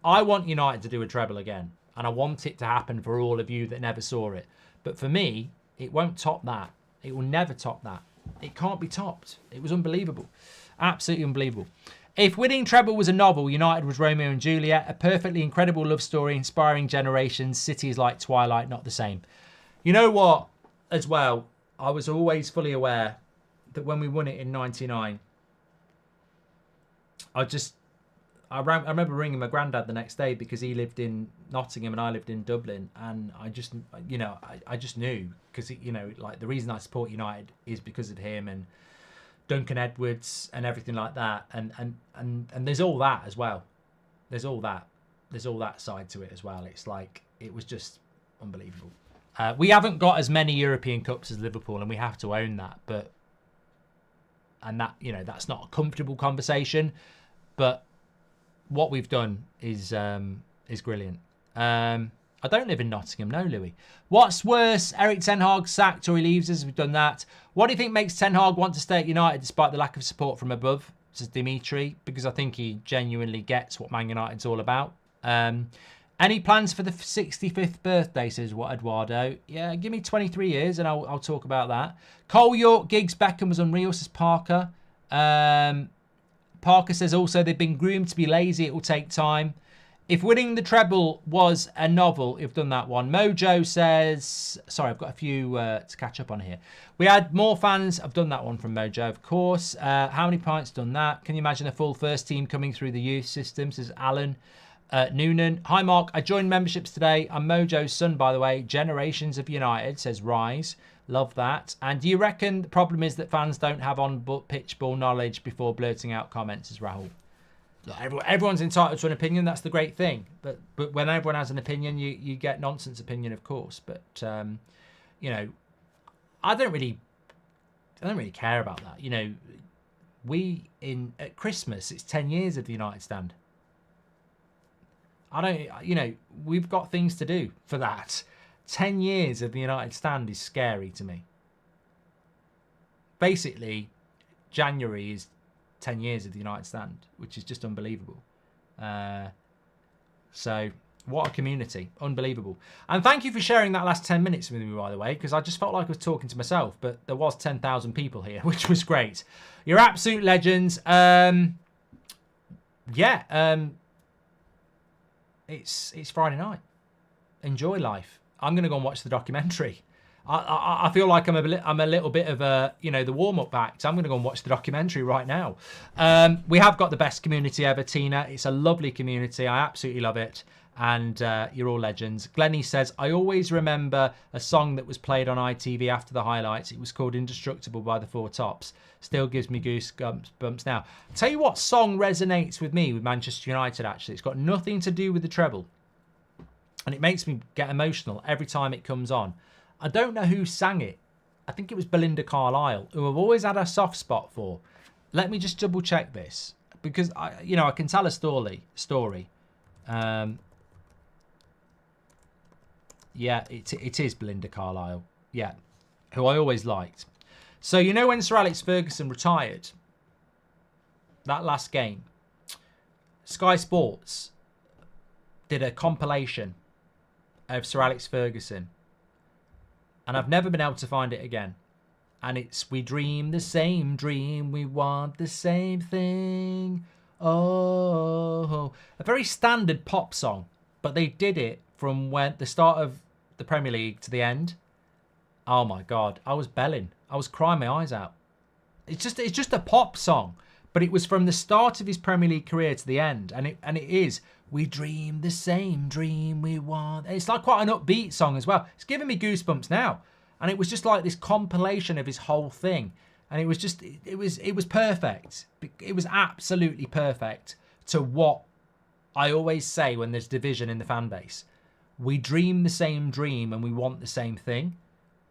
I want United to do a treble again, and I want it to happen for all of you that never saw it. But for me, it won't top that. It will never top that. It can't be topped. It was unbelievable. Absolutely unbelievable. If winning treble was a novel, United was Romeo and Juliet, a perfectly incredible love story, inspiring generations. City is like Twilight, not the same. You know what, as well, I was always fully aware that when we won it in 99, I remember ringing my granddad the next day, because he lived in Nottingham and I lived in Dublin, and I just knew, because like the reason I support United is because of him and Duncan Edwards and everything like that, and there's all that as well. There's all that side to it as well. It's like, it was just unbelievable. We haven't got as many European Cups as Liverpool, and we have to own that. That's not a comfortable conversation, but what we've done is brilliant. I don't live in Nottingham, no, Louis. What's worse, Eric Ten Hag sacked or he leaves us? We've done that. What do you think makes Ten Hag want to stay at United despite the lack of support from above? Says Dimitri, because I think he genuinely gets what Man United's all about. Any plans for the 65th birthday, says Eduardo. Yeah, give me 23 years and I'll talk about that. Cole York, Giggs, Beckham was unreal, says Parker. Parker says also they've been groomed to be lazy. It will take time. If winning the treble was a novel, you've done that one. Mojo says, sorry, I've got a few to catch up on here. We had more fans. I've done that one from Mojo, of course. How many pints? Done that. Can you imagine a full first team coming through the youth system, says Alan Noonan. Hi, Mark. I joined memberships today. I'm Mojo's son, by the way. Generations of United, says Rise. Love that. And do you reckon the problem is that fans don't have on-pitch ball knowledge before blurting out comments, says Rahul? Look, everyone's entitled to an opinion. That's the great thing. But when everyone has an opinion, you get nonsense opinion, of course. But I don't really care about that. at Christmas, it's 10 years of the United Stand. I don't, you know, we've got things to do for that. 10 years of the United Stand is scary to me. Basically, January is 10 years of the United Stand, which is just unbelievable. So, what a community. Unbelievable. And thank you for sharing that last 10 minutes with me, by the way, because I just felt like I was talking to myself, but there was 10,000 people here, which was great. You're absolute legends. It's Friday night. Enjoy life. I'm going to go and watch the documentary. I feel like I'm a little bit of a, you know, the warm-up act. I'm going to go and watch the documentary right now. We have got the best community ever, Tina. It's a lovely community. I absolutely love it. And you're all legends. Glennie says, I always remember a song that was played on ITV after the highlights. It was called Indestructible by the Four Tops. Still gives me goosebumps now. I'll tell you what song resonates with me with Manchester United, actually. It's got nothing to do with the treble. And it makes me get emotional every time it comes on. I don't know who sang it. I think it was Belinda Carlisle, who I've always had a soft spot for. Let me just double check this. Because, I can tell a story. Yeah, it is Belinda Carlisle. Yeah, who I always liked. So, you know when Sir Alex Ferguson retired, that last game, Sky Sports did a compilation of Sir Alex Ferguson. And I've never been able to find it again. And it's, we dream the same dream, we want the same thing. Oh, a very standard pop song. But they did it from when the start of the Premier League to the end. Oh my God, I was belling. I was crying my eyes out. It's just a pop song, but it was from the start of his Premier League career to the end, and it is we dream the same dream we want. It's like quite an upbeat song as well. It's giving me goosebumps now, and it was just like this compilation of his whole thing, and it was just it was perfect. It was absolutely perfect to what I always say when there's division in the fan base. We dream the same dream and we want the same thing.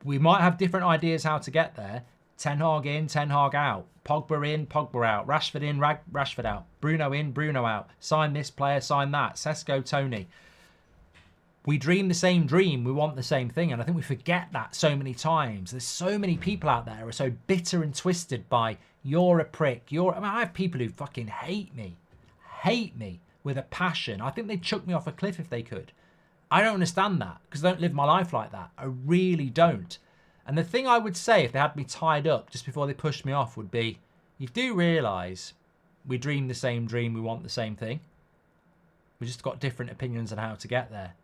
We might have different ideas how to get there. Ten Hag in, Ten Hag out. Pogba in, Pogba out. Rashford in, Rashford out. Bruno in, Bruno out. Sign this player, sign that. Sesko, Tony. We dream the same dream. We want the same thing. And I think we forget that so many times. There's so many people out there who are so bitter and twisted by, you're a prick. I have people who fucking hate me. Hate me with a passion. I think they'd chuck me off a cliff if they could. I don't understand that because I don't live my life like that. I really don't. And the thing I would say if they had me tied up just before they pushed me off would be, you do realise we dream the same dream, we want the same thing. We just got different opinions on how to get there.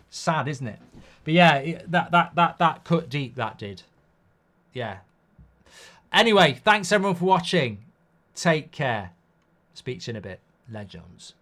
Sad, isn't it? But yeah, that cut deep, that did. Yeah. Anyway, thanks everyone for watching. Take care. Speak to you in a bit. Legends.